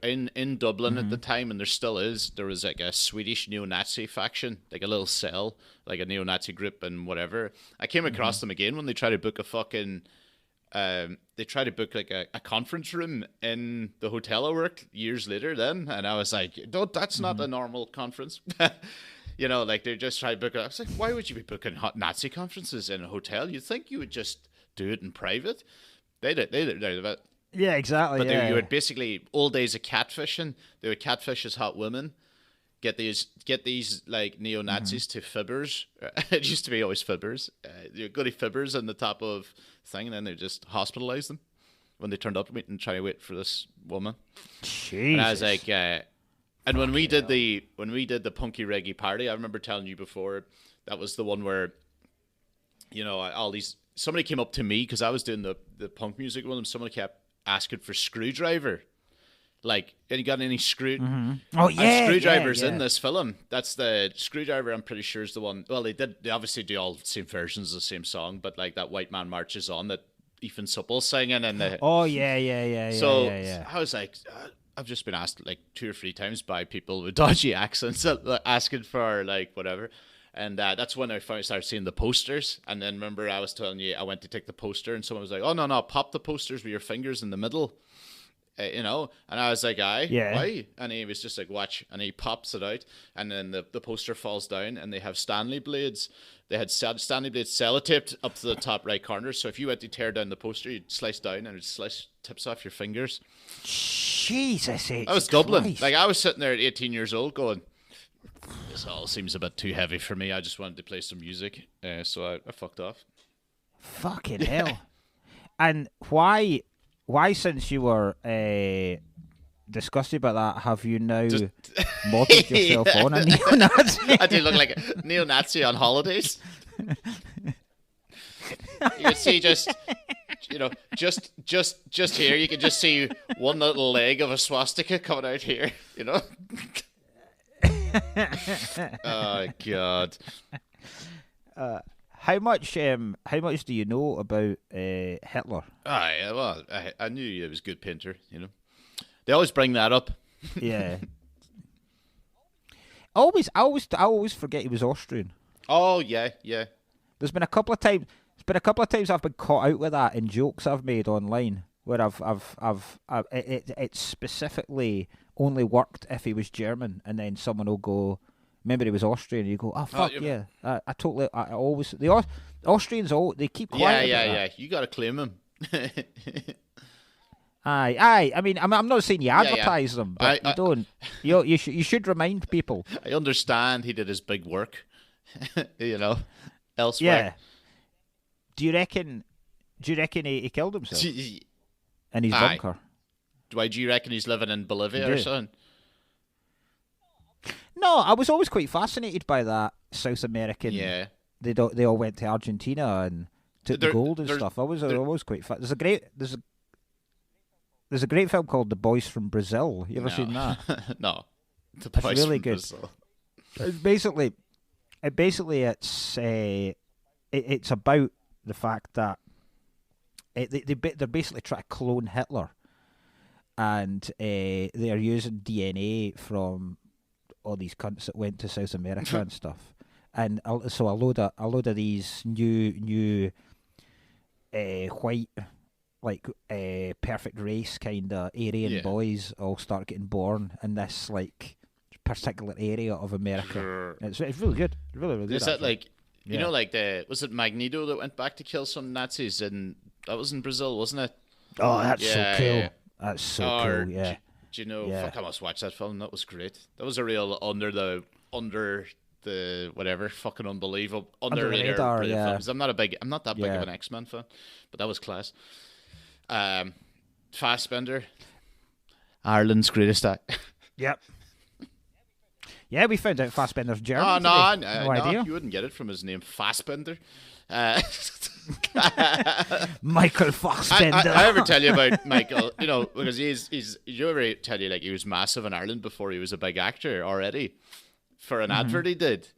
in Dublin at the time, and there still is, there was like a Swedish neo-Nazi faction, like a little cell, like a neo-Nazi group and whatever. I came across them again when they tried to book a fucking, they tried to book like a conference room in the hotel I worked years later then. And I was like, no, that's not a normal conference. You know, like they just tried to book it. I was like, why would you be booking hot Nazi conferences in a hotel? You'd think you would just do it in private. They did it. Yeah, exactly. But yeah. you would basically old days of catfishing. They would catfish as hot women, get these like neo Nazis to fibbers. It used to be always fibbers. You go to fibbers on the top of thing, and then they just hospitalize them when they turned up to meet and try to wait for this woman. Jesus. And I was like, and when we did the punky reggae party, I remember telling you before, that was the one where, you know, somebody came up to me because I was doing the punk music with them. Somebody kept asking for Screwdriver. Like, you got any screw? Oh yeah, and Screwdriver's yeah. in this film. That's the Screwdriver. I'm pretty sure is the one. Well, they obviously do all the same versions of the same song, but like that White Man Marches On that Ethan Supple's singing and the. Oh yeah. So yeah. I was like, I've just been asked like 2 or 3 times by people with dodgy accents asking for like whatever. And that's when I finally started seeing the posters. And then remember I was telling you I went to take the poster and someone was like, oh, no, pop the posters with your fingers in the middle. You know? And I was like, why? And he was just like, watch. And he pops it out. And then the poster falls down and they have Stanley blades. They had Stanley blades sellotaped up to the top right corner. So if you went to tear down the poster, you'd slice down and it'd slice tips off your fingers. Jesus H. I was Dublin. Christ. Like I was sitting there at 18 years old going, this all seems a bit too heavy for me. I just wanted to play some music, so I fucked off. Fucking hell! And why, since you were disgusted about that, have you now modeled yourself on a neo-Nazi? I do look like a neo-Nazi on holidays. You can see just here. You can just see one little leg of a swastika coming out here. You know. Oh God! How much do you know about Hitler? Well, I knew he was a good painter. You know, they always bring that up. Yeah. I always forget he was Austrian. Oh yeah. There's been a couple of times. I've been caught out with that in jokes I've made online where it specifically only worked if he was German, and then someone will go, remember he was Austrian, and you go, oh fuck yeah. I always the Austrians they keep quiet. Yeah. You got to claim him. Aye. I mean, I'm not saying you advertise them, but you don't. You should remind people. I understand he did his big work, you know, elsewhere. Yeah. Do you reckon he killed himself in his bunker? Why do you reckon he's living in Bolivia or something? No, I was always quite fascinated by that South American. Yeah. They all went to Argentina and took the gold and stuff. I was always quite there's a great film called The Boys from Brazil. You ever seen that? No. The It's Boys really from good. Brazil. It's about the fact that they're basically trying to clone Hitler, and they're using DNA from all these cunts that went to South America and stuff, and so a load of these new white, like perfect race kind of Aryan boys all start getting born in this like particular area of America. Sure. It's really good, really good. Is that actually. like? You know, like was it Magneto that went back to kill some Nazis, and that was in Brazil, wasn't it? Oh, that's so cool. Yeah. That's so cool. Yeah. Do you know? Yeah. Fuck, I must watch that film. That was great. That was a real under the whatever fucking unbelievable Under the underrated radar, brilliant yeah. films. I'm not that big of an X-Men fan, but that was class. Fassbender, Ireland's greatest actor. Yep. Yeah, we found out Fassbender's German. Oh no, no idea. You wouldn't get it from his name, Fassbender. Michael Fassbender. I ever tell you about Michael? You know, because he's. Did you ever tell you like he was massive in Ireland before he was a big actor already? For an advert he did.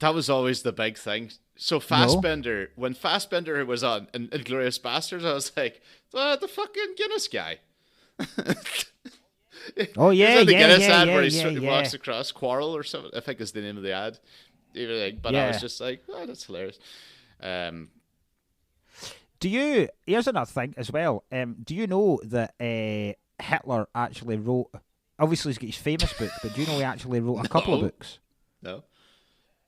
That was always the big thing. So Fassbender, when Fassbender was on in Glorious Bastards, I was like, the fucking Guinness guy. Oh yeah, There's the yeah, Guinness yeah, ad yeah, where he yeah, sort of yeah. walks across Quarrel or something. I think is the name of the ad. But I was Yeah. just like, oh, that's hilarious. Um, Do you? Here's another thing as well. Do you know that Hitler actually wrote? Obviously, he's got his famous book, but do you know he actually wrote a couple of No. books? no,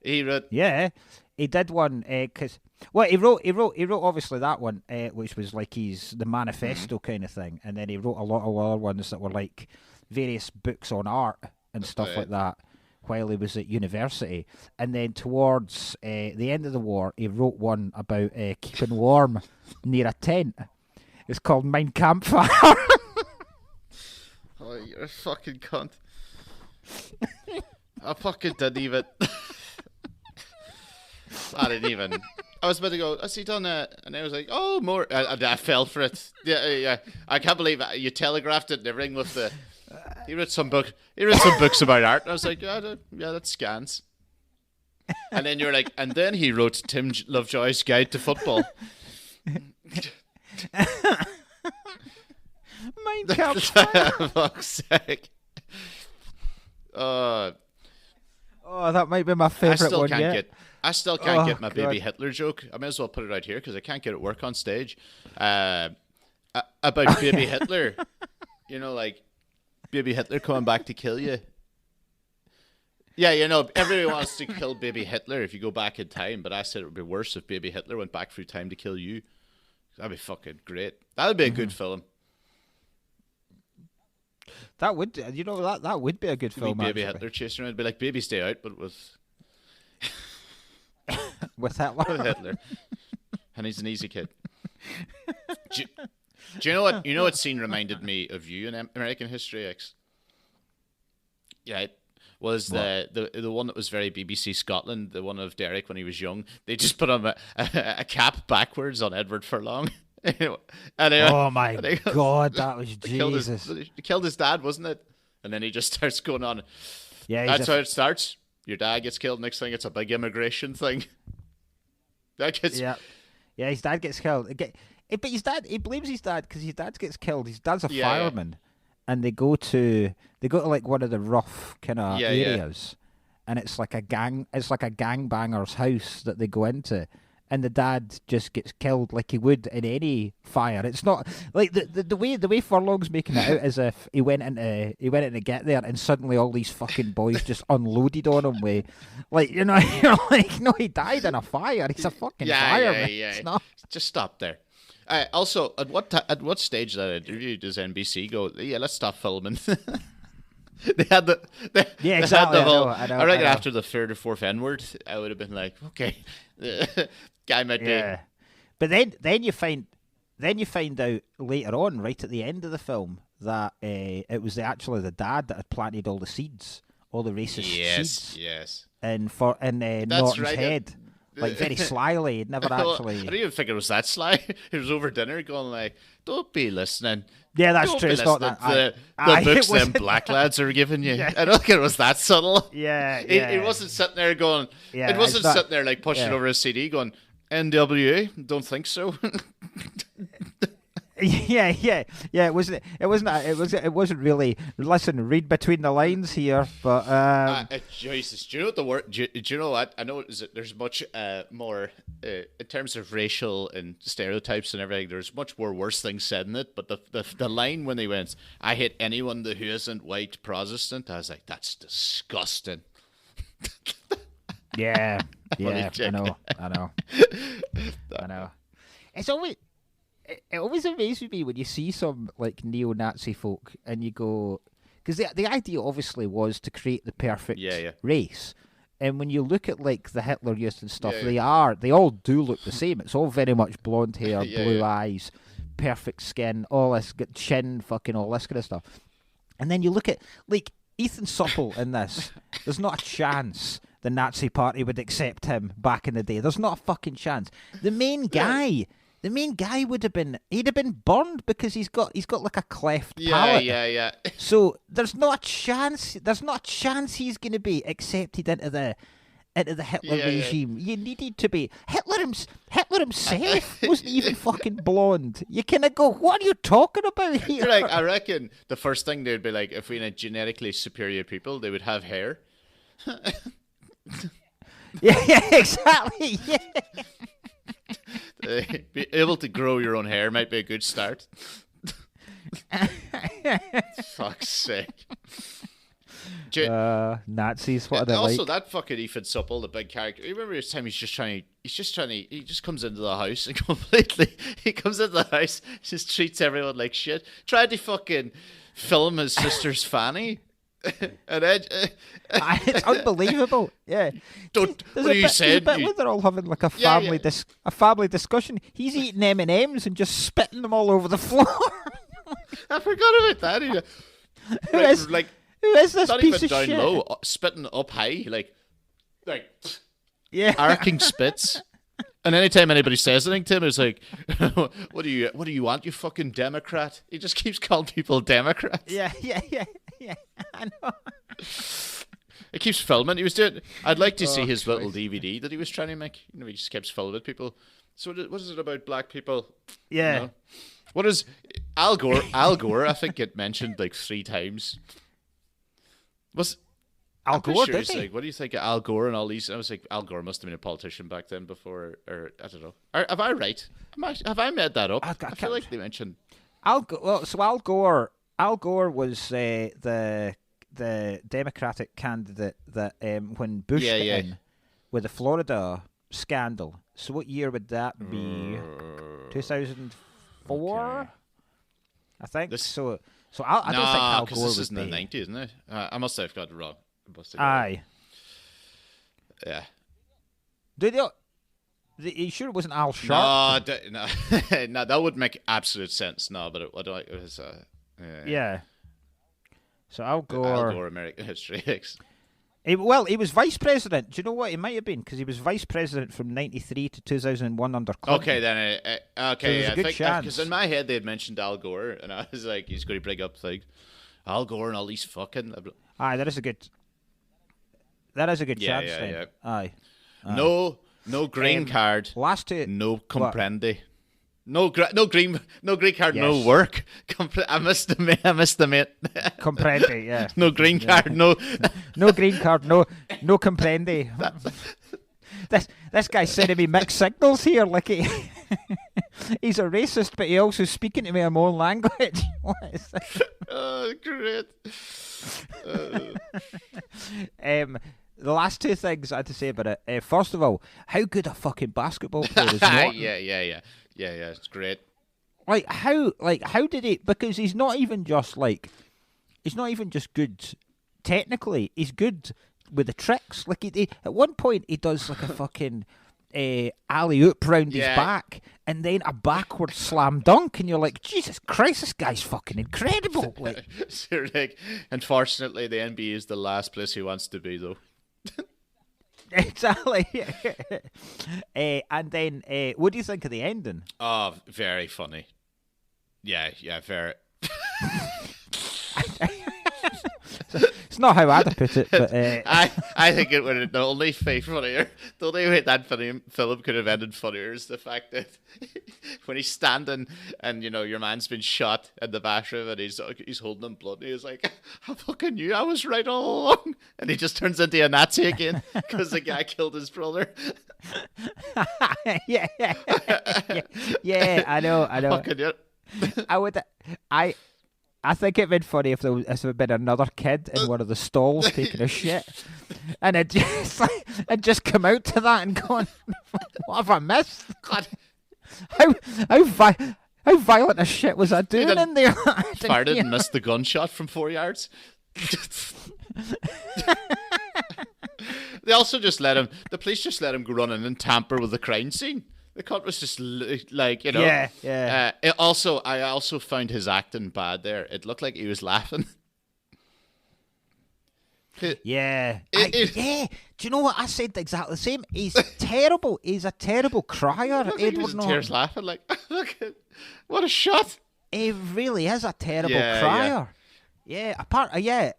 he wrote. Yeah, he did one because he wrote obviously that one, which was like the manifesto kind of thing, and then he wrote a lot of other ones that were like various books on art and stuff Right. like that while he was at university. And then towards the end of the war, he wrote one about keeping warm near a tent. It's called Mein Kampf. Oh, you're a fucking cunt. I fucking didn't even. I didn't even. I was about to go, has he done it? And I was like, oh, more. I fell for it. Yeah. I can't believe it. You telegraphed it and everything with the. He wrote some books about art. And I was like, yeah, that's scans. And then you're like, and then he wrote Tim Lovejoy's Guide to Football. Mein Kampf. Fuck's sake. Oh, that might be my I favourite still one can't yet. get. I still can't Oh, get my baby God. Hitler joke. I may as well put it out here because I can't get it work on stage. About baby Hitler, like baby Hitler coming back to kill you. Yeah, everybody wants to kill baby Hitler if you go back in time, but I said it would be worse if baby Hitler went back through time to kill you. That'd be fucking great. That'd be a good film. That would, that would be a good film. Baby actually. Hitler chasing around. It'd be like Baby Stay Out, but with With Hitler. Hitler. And he's an easy kid. Do you know what? You know what scene reminded me of you in American History X? Yeah, it was the one that was very BBC Scotland, the one of Derek when he was young. They just put on a cap backwards on Edward Furlong. Oh my God, that was Jesus. He killed his dad, wasn't it? And then he just starts going on. Yeah, That's how it starts. Your dad gets killed. Next thing, it's a big immigration thing. Yeah, his dad gets killed. But his dad, he blames his dad because his dad gets killed. His dad's a fireman, and they go to like one of the rough kind of areas, and it's like a gangbanger's house that they go into. And the dad just gets killed like he would in any fire. It's not like the way Furlong's making it out as if he went in to get there and suddenly all these fucking boys just unloaded on him with, like, you're like, no, he died in a fire. He's a fucking fireman. Yeah. It's not. Just stop there. Also, at what stage of that interview does NBC go? Yeah, let's stop filming. They had the exactly. I know, reckon after the third or fourth N word, I would have been like, okay, guy might be. But then you find out later on, right at the end of the film, that it was actually the dad that had planted all the seeds, all the racist seeds. Yes. In Norton's head, like very slyly. He'd never actually. I didn't even think it was that sly. It was over dinner, going like, "Don't be listening." Yeah, that's Don't true. be It's not listening that. to the books them black lads are giving you. I don't think it was that subtle. Yeah. It wasn't sitting there going. Yeah, it wasn't not, sitting there like pushing over a CD going, "NWA, don't think so." Yeah. It wasn't really. Listen, read between the lines here, but Jesus, do you know what the word? Do you know what? I know there's much more in terms of racial and stereotypes and everything. There's much more worse things said in it. But the line when they went, "I hate anyone who isn't white Protestant," I was like, that's disgusting. Yeah. I know. It always amazes me when you see some like neo-Nazi folk and you go, because the idea obviously was to create the perfect race, and when you look at like the Hitler Youth and stuff, they all do look the same. It's all very much blonde hair, blue eyes, perfect skin, all this chin, fucking all this kind of stuff. And then you look at like Ethan Supple in this. There's not a chance the Nazi Party would accept him back in the day. There's not a fucking chance. The main guy would have been burned because he's got like a cleft palate. Yeah. So there's not a chance he's going to be accepted into into the Hitler Yeah. regime. You needed to be Hitler himself wasn't even fucking blonde. You kind of go, what are you talking about here? You're like, I reckon the first thing they'd be like, if we had genetically superior people, they would have hair. yeah, exactly. Yeah. Be able to grow your own hair might be a good start. Fuck's sake. Nazis, what are they also, like? that fucking Ethan Supple, the big character. You remember his time? He just comes into the house and he comes into the house, just treats everyone like shit. Tried to fucking film his sister's fanny. And then, It's unbelievable. Yeah. What are you There's saying? a bit where they're all having like a family a family discussion. He's eating M&Ms and just spitting them all over the floor. I forgot about that. Who is this not piece even of down shit? low, spitting up high, like Yeah. arcing spits. And anytime anybody says anything to him, it's like, what do you want, you fucking Democrat? He just keeps calling people Democrats. Yeah. I know. He keeps filming. He was doing. I'd like to see his little DVD that he was trying to make. He just keeps filming people. So what is it about black people? Yeah. You know? What is Al Gore? Al Gore, I think, get mentioned like 3 times. Al Gore, sure did he's he? like, what do you think of Al Gore and all these? I was like, Al Gore must have been a politician back then before, or I don't know. Have I right? Have I made that up? I feel like they mentioned Al Gore was the Democratic candidate that when Bush got in with the Florida scandal. So what year would that be? 2004, okay. I think. So I don't think Al Gore this would is in be. the 90s, isn't it? I must have got it wrong. Aye. Yeah. Are you sure it wasn't Al Sharpton? No, that would make absolute sense. No, but it was. Yeah. So Al Gore, American History X. He was vice president. Do you know what? He might have been because he was vice president from '93 to 2001 under Clinton. Okay, then. Okay, so I think because in my head they had mentioned Al Gore, and I was like, he's going to bring up like Al Gore and all these fucking. Aye, that is a good chance. Yeah. Then. Aye. No green card. Last two. No comprende. No green card. Yes. No work. I missed the mate. Comprende. Yeah. No green card. No. No green card. No comprende. This guy's sending me mixed signals here. Like he's a racist, but he also speaking to me in my own language. What is that? Oh, great. The last 2 things I had to say about it. First of all, how good a fucking basketball player is Norton. Yeah, it's great. How did he? Because he's not even just good technically. He's good with the tricks. Like he at one point he does like a fucking alley oop round his back, and then a backward slam dunk, and you're like, Jesus Christ, this guy's fucking incredible. Like, so you're like, unfortunately, the NBA is the last place he wants to be, though. Exactly. And then, what do you think of the ending? Oh, very funny. Yeah, very. It's not how I'd put it, but I think it would. The only way that film could have ended funnier is the fact that when he's standing and your man's been shot in the bathroom and he's holding him blood and he's like, I fucking knew I was right all along, and he just turns into a Nazi again because the guy killed his brother. yeah, I know. Fucking yeah. I think it'd been funny if there had been another kid in one of the stalls taking a shit, and it just come out to that and gone, what have I missed? God, how violent a shit was I doing in there? Fired and missed the gunshot from 4 yards. They also just let him. The police just let him go running and tamper with the crime scene. The cunt was just like, Yeah. I also found his acting bad there. It looked like he was laughing. Yeah. Do you know what? I said exactly the same. He's terrible. He's a terrible crier. Like he was in tears laughing. Like, look, what a shot! He really is a terrible crier. Yeah.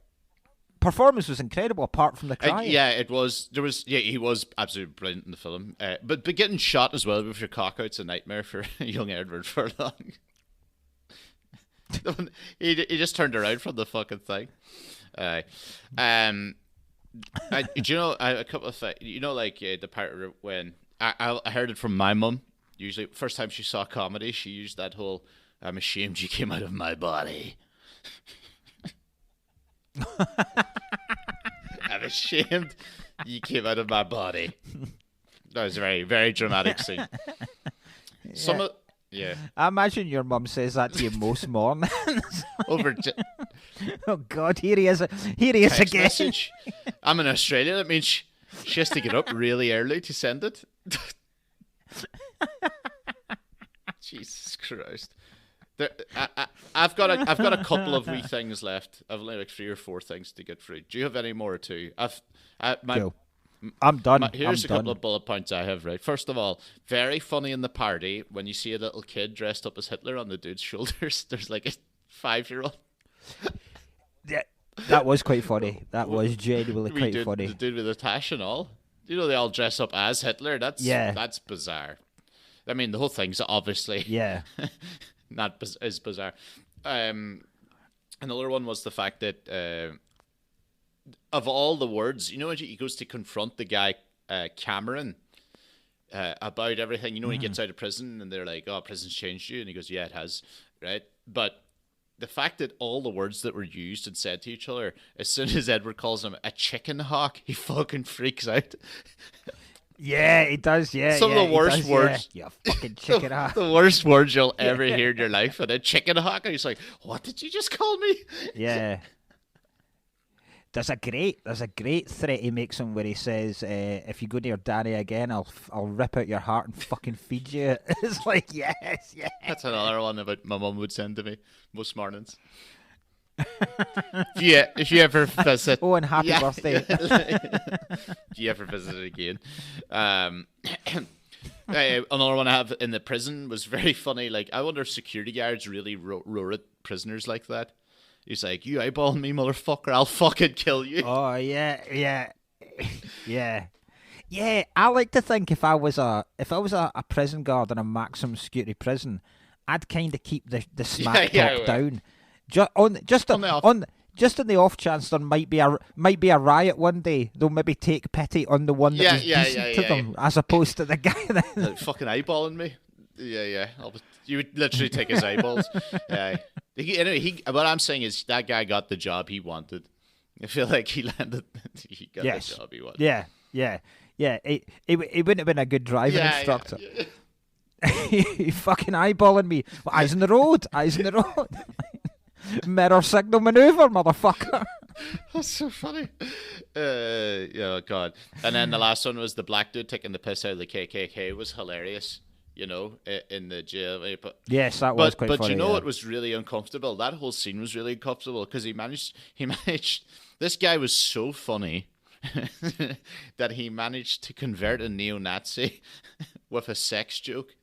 performance was incredible. Apart from the crying. Yeah, it was. There was. Yeah, he was absolutely brilliant in the film. But getting shot as well with your cock out's a nightmare for young Edward Furlong. he just turned around from the fucking thing. Do you know a couple of things? You know, like the part when I heard it from my mum. Usually, first time she saw comedy, she used that whole "I'm ashamed you came out of my body." I'm ashamed you came out of my body. That was a very, very dramatic scene. Yeah. I imagine your mum says that to you most mornings. Oh God, here he is text again. Message. I'm in Australia. That means she has to get up really early to send it. Jesus Christ. I've got a couple of wee things left. I've only like 3 or 4 things to get through. Do you have any more or two? Go. I'm done. Here's a couple of bullet points I have. Right. First of all, very funny in the party when you see a little kid dressed up as Hitler on the dude's shoulders. There's like a 5-year-old. Yeah, that was quite funny. That was genuinely quite funny. The dude with the tash and all. You know, they all dress up as Hitler. That's bizarre. I mean, the whole thing's obviously not as bizarre. Another one was the fact that of all the words, you know, when he goes to confront the guy Cameron about everything. You know, when he gets out of prison and they're like, "Oh, prison's changed you," and he goes, "Yeah, it has." Right, but the fact that all the words that were used and said to each other, as soon as Edward calls him a chicken hawk, he fucking freaks out. Yeah, he does. Yeah, some of the worst words. Yeah, fucking chicken hawk. The worst words you'll ever hear in your life, and a chicken hawk. And he's like, "What did you just call me?" Yeah. There's a great threat he makes him where he says, "If you go near Danny again, I'll rip out your heart and fucking feed you." It's like, yes. That's another one about my mum would send to me most mornings. If you ever visit, oh, and happy birthday. If you ever visit it again, another one I have in the prison was very funny. Like, I wonder if security guards really roar at prisoners like that. He's like, "You eyeballing me, motherfucker, I'll fucking kill you." Oh, yeah. I like to think if I was a prison guard in a maximum security prison, I'd kind of keep the smack talk down. Just on the off chance there might be a riot one day, they'll maybe take pity on the one that was decent to them, as opposed to the guy that like, fucking eyeballing me. Yeah. You would literally take his eyeballs. Anyway, what I'm saying is that guy got the job he wanted. I feel like he got the job he wanted. Yeah. He wouldn't have been a good driving instructor. Yeah. He fucking eyeballing me. Well, eyes on the road. Mirror signal maneuver, motherfucker. That's so funny. God. And then the last one was the black dude taking the piss out of the KKK. Was hilarious. You know, in the jail. But yes, that was quite funny. But you know what was really uncomfortable? That whole scene was really uncomfortable because he managed. This guy was so funny that he managed to convert a neo-Nazi with a sex joke.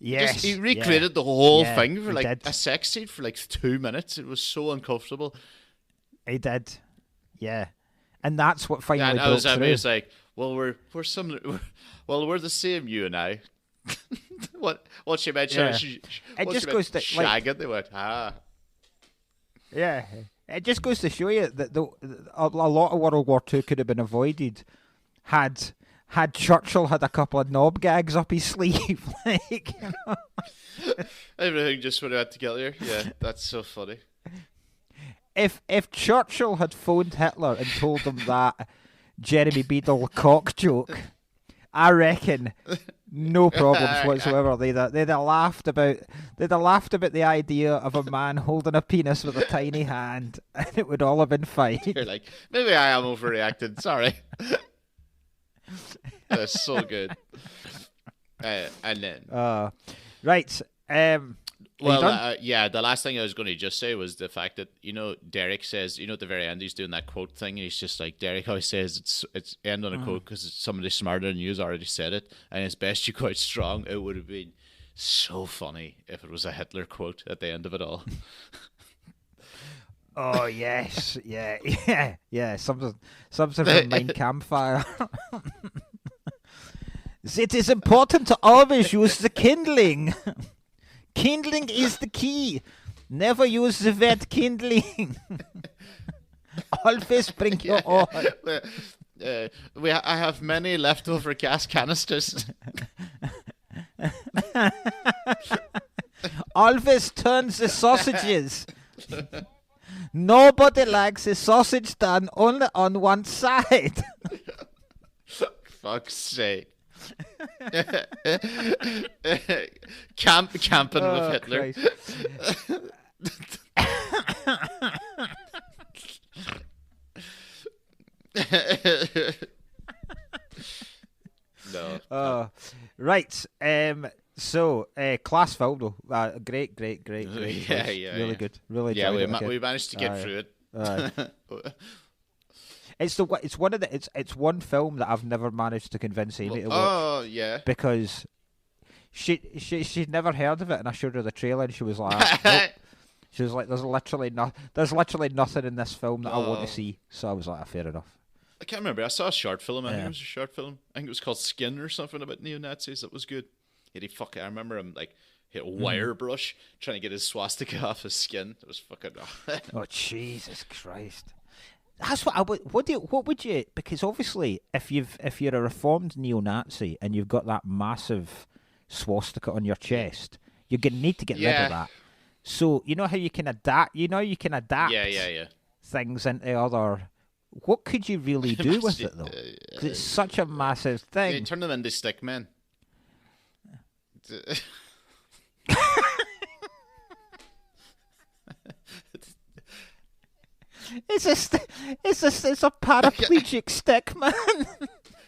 Yes, he recreated the whole thing for like a sex scene for like 2 minutes. It was so uncomfortable. He did, yeah, and that's what finally broke through. He was like, "Well, we're the same, you and I." What she mentioned? It just goes to shagging. They went, Yeah, it just goes to show you that a lot of World War II could have been avoided had Churchill had a couple of knob gags up his sleeve. Like, you know? Everything just went out together. Yeah, that's so funny. If Churchill had phoned Hitler and told him that Jeremy Beadle cock joke, I reckon no problems whatsoever. They'd have laughed about the idea of a man holding a penis with a tiny hand, and it would all have been fine. You're like, maybe I am overreacting. Sorry. That's so good. And then right. The last thing I was going to just say was the fact that, you know, Derek says, you know, at the very end he's doing that quote thing, and he's just like, Derek always says it's end on a quote because somebody smarter than you has already said it, and it's best you quite strong. It would have been so funny if it was a Hitler quote at the end of it all. Oh yes, yeah, yeah. Something from Mein Campfire. It is important to always use the kindling. Kindling is the key. Never use the word kindling. Always bring your own. I have many leftover gas canisters. Always turn the sausages. Nobody likes a sausage done only on one side. Fuck's sake. Camping with Hitler. No. Right. So, class film though. Great. Yeah, really good. Really. Yeah, enjoyed we managed to get through it. It's one film that I've never managed to convince Amy to watch. Oh yeah. Because she'd never heard of it, and I showed her the trailer, and she was like, nope. She was like, there's literally nothing in this film that I want to see. So I was like, fair enough. I can't remember. I saw a short film. I think it was a short film. I think it was called Skin or something about neo-Nazis. That was good. I remember him like hit a wire brush trying to get his swastika off his skin. It was fucking. Oh Jesus Christ! That's what I would. What would you? Because obviously, if you're a reformed neo-Nazi and you've got that massive swastika on your chest, you're gonna need to get rid of that. So you know how you can adapt. Yeah. Things into other. What could you really do with it though? 'Cause it's such a massive thing. Yeah, turn them into stick men. It's a paraplegic stick, man.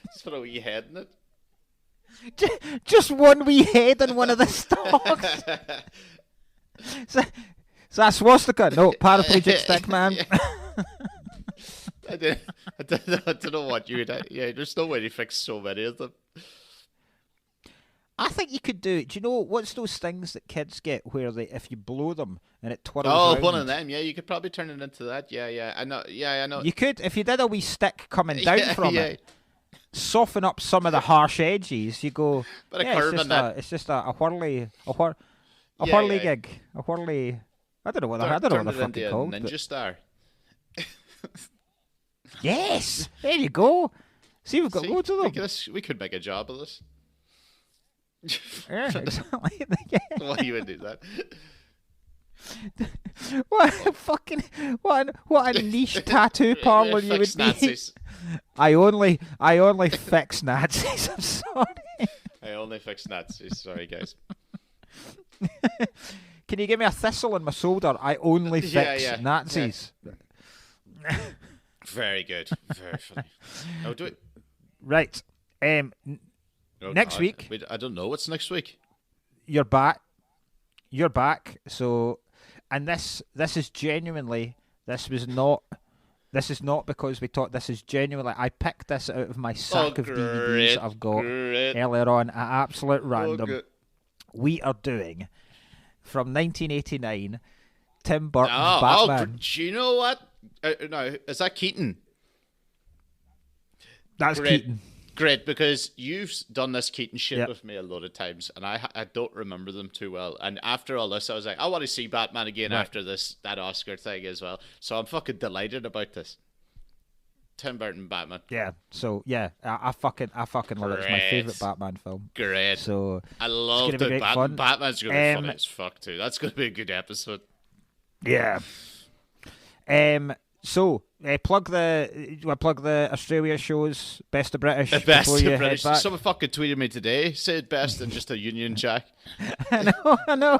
Just put a wee head in it. Just one wee head on one of the stalks. So that's swastika. No, paraplegic stick, man. I don't know what you would. Yeah, there's no way to fix so many of them. I think you could do. Do you know what's those things that kids get where if you blow them and it twirls? Oh, around? one of them. Yeah, you could probably turn it into that. Yeah. I know. Yeah, I know. You could if you did a wee stick coming down from it. Soften up some of the harsh edges. You go. But it's just a whirly gig. A whirly. I don't know what the fuck it's called. Ninja star. Yes, there you go. See, we've got loads of them. We could make a job of this. Yeah, exactly. Why you would do that? What a niche tattoo parlor you would Nazis. be. I only fix Nazis. I'm sorry. I only fix Nazis. Sorry, guys. Can you give me a thistle in my shoulder? I only fix Nazis. Yeah. Very good. Very funny. Oh, do it. Right. Next week. I don't know. What's next week? You're back. So, and this is genuinely. This is not because we thought. This is genuinely. I picked this out of my sack of DVDs that I've got earlier on at absolute random. We are doing from 1989. Tim Burton's Batman. Do you know what? No, is that Keaton? That's Keaton. Great, because you've done this Keaton shit with me a lot of times, and I don't remember them too well. And after all this, I was like, I want to see Batman again after that Oscar thing as well. So I'm fucking delighted about this. Tim Burton Batman. Yeah. So yeah, I fucking love it. It's my favorite Batman film. Great. So I love it. Batman's gonna be funny as fuck too. That's gonna be a good episode. Yeah. So plug the Australia shows, Best of British. Best of British. Someone fucking tweeted me today. Said best in just a Union Jack. I know.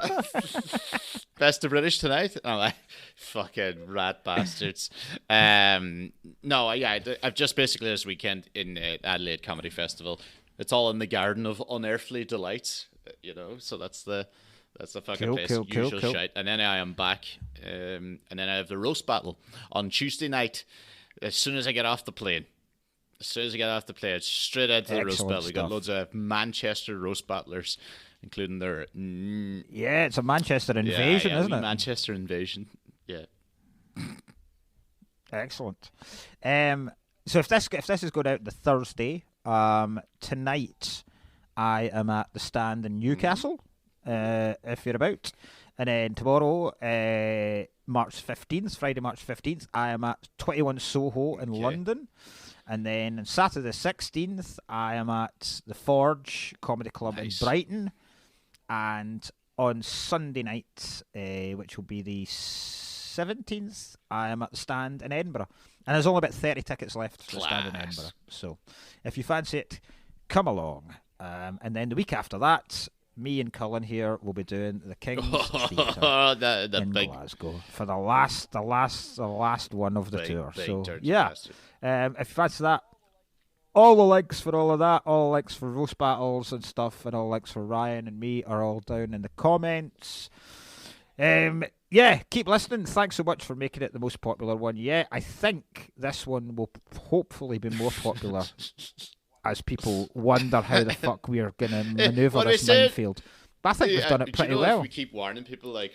Best of British tonight. Oh, like, fucking rat bastards. No, yeah, I've just basically this weekend in Adelaide Comedy Festival. It's all in the Garden of Unearthly Delights, So that's the fucking place. Usual shite. And then I am back, and then I have the roast battle on Tuesday night. As soon as I get off the plane, it's straight into the roast battle. We got loads of Manchester roast battlers, including their it's a Manchester invasion, isn't it? Manchester invasion. Yeah. Excellent. So if this is going out the Thursday, tonight I am at the Stand in Newcastle. If you're about, and then tomorrow, March 15th, Friday, March 15th, I am at 21 Soho in London. And then on Saturday the 16th, I am at the Forge Comedy Club in Brighton. And on Sunday night, which will be the 17th, I am at the Stand in Edinburgh. And there's only about 30 tickets left for the Stand in Edinburgh. So if you fancy it, come along. And then the week after that, me and Cullen here will be doing the King's Theatre in Glasgow for the last one of the tour. So yeah, if you fancy that, all the links for all of that, all the links for roast battles and stuff, and all the links for Ryan and me are all down in the comments. Yeah, keep listening. Thanks so much for making it the most popular one yet. I think this one will hopefully be more popular as people wonder how the fuck we are going to manoeuvre this minefield. But I think we've done it pretty well. If we keep warning people like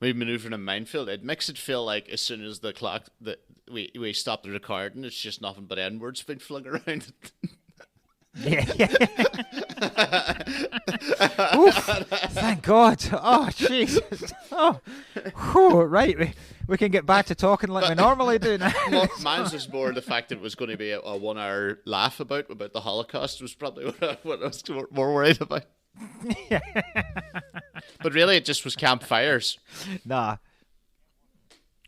we're manoeuvring a minefield, it makes it feel like as soon as the clock that we stop the recording, it's just nothing but N-words being flung around. Yeah. Oof, thank God. Oh, Jesus. Oh, whew, right. We can get back to talking like we normally do now. Mine's was more the fact that it was going to be a 1 hour laugh about the Holocaust was probably what I was more worried about. Yeah. But really, it just was campfires. Nah.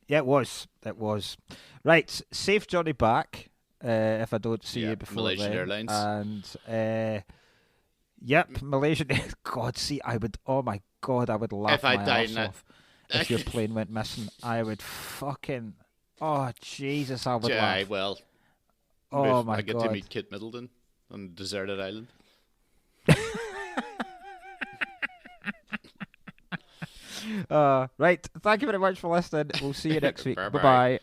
Yeah, it was. It was. Right. Safe journey back. If I don't see you before Malaysian then. Airlines. And Malaysian. God, see, I would. Oh my God, I would laugh if I my died arse off if your plane went missing. I would fucking. Oh Jesus, I would laugh. Well. Oh my God. I get to meet Kit Middleton on a deserted island. Right. Thank you very much for listening. We'll see you next week. Bye bye.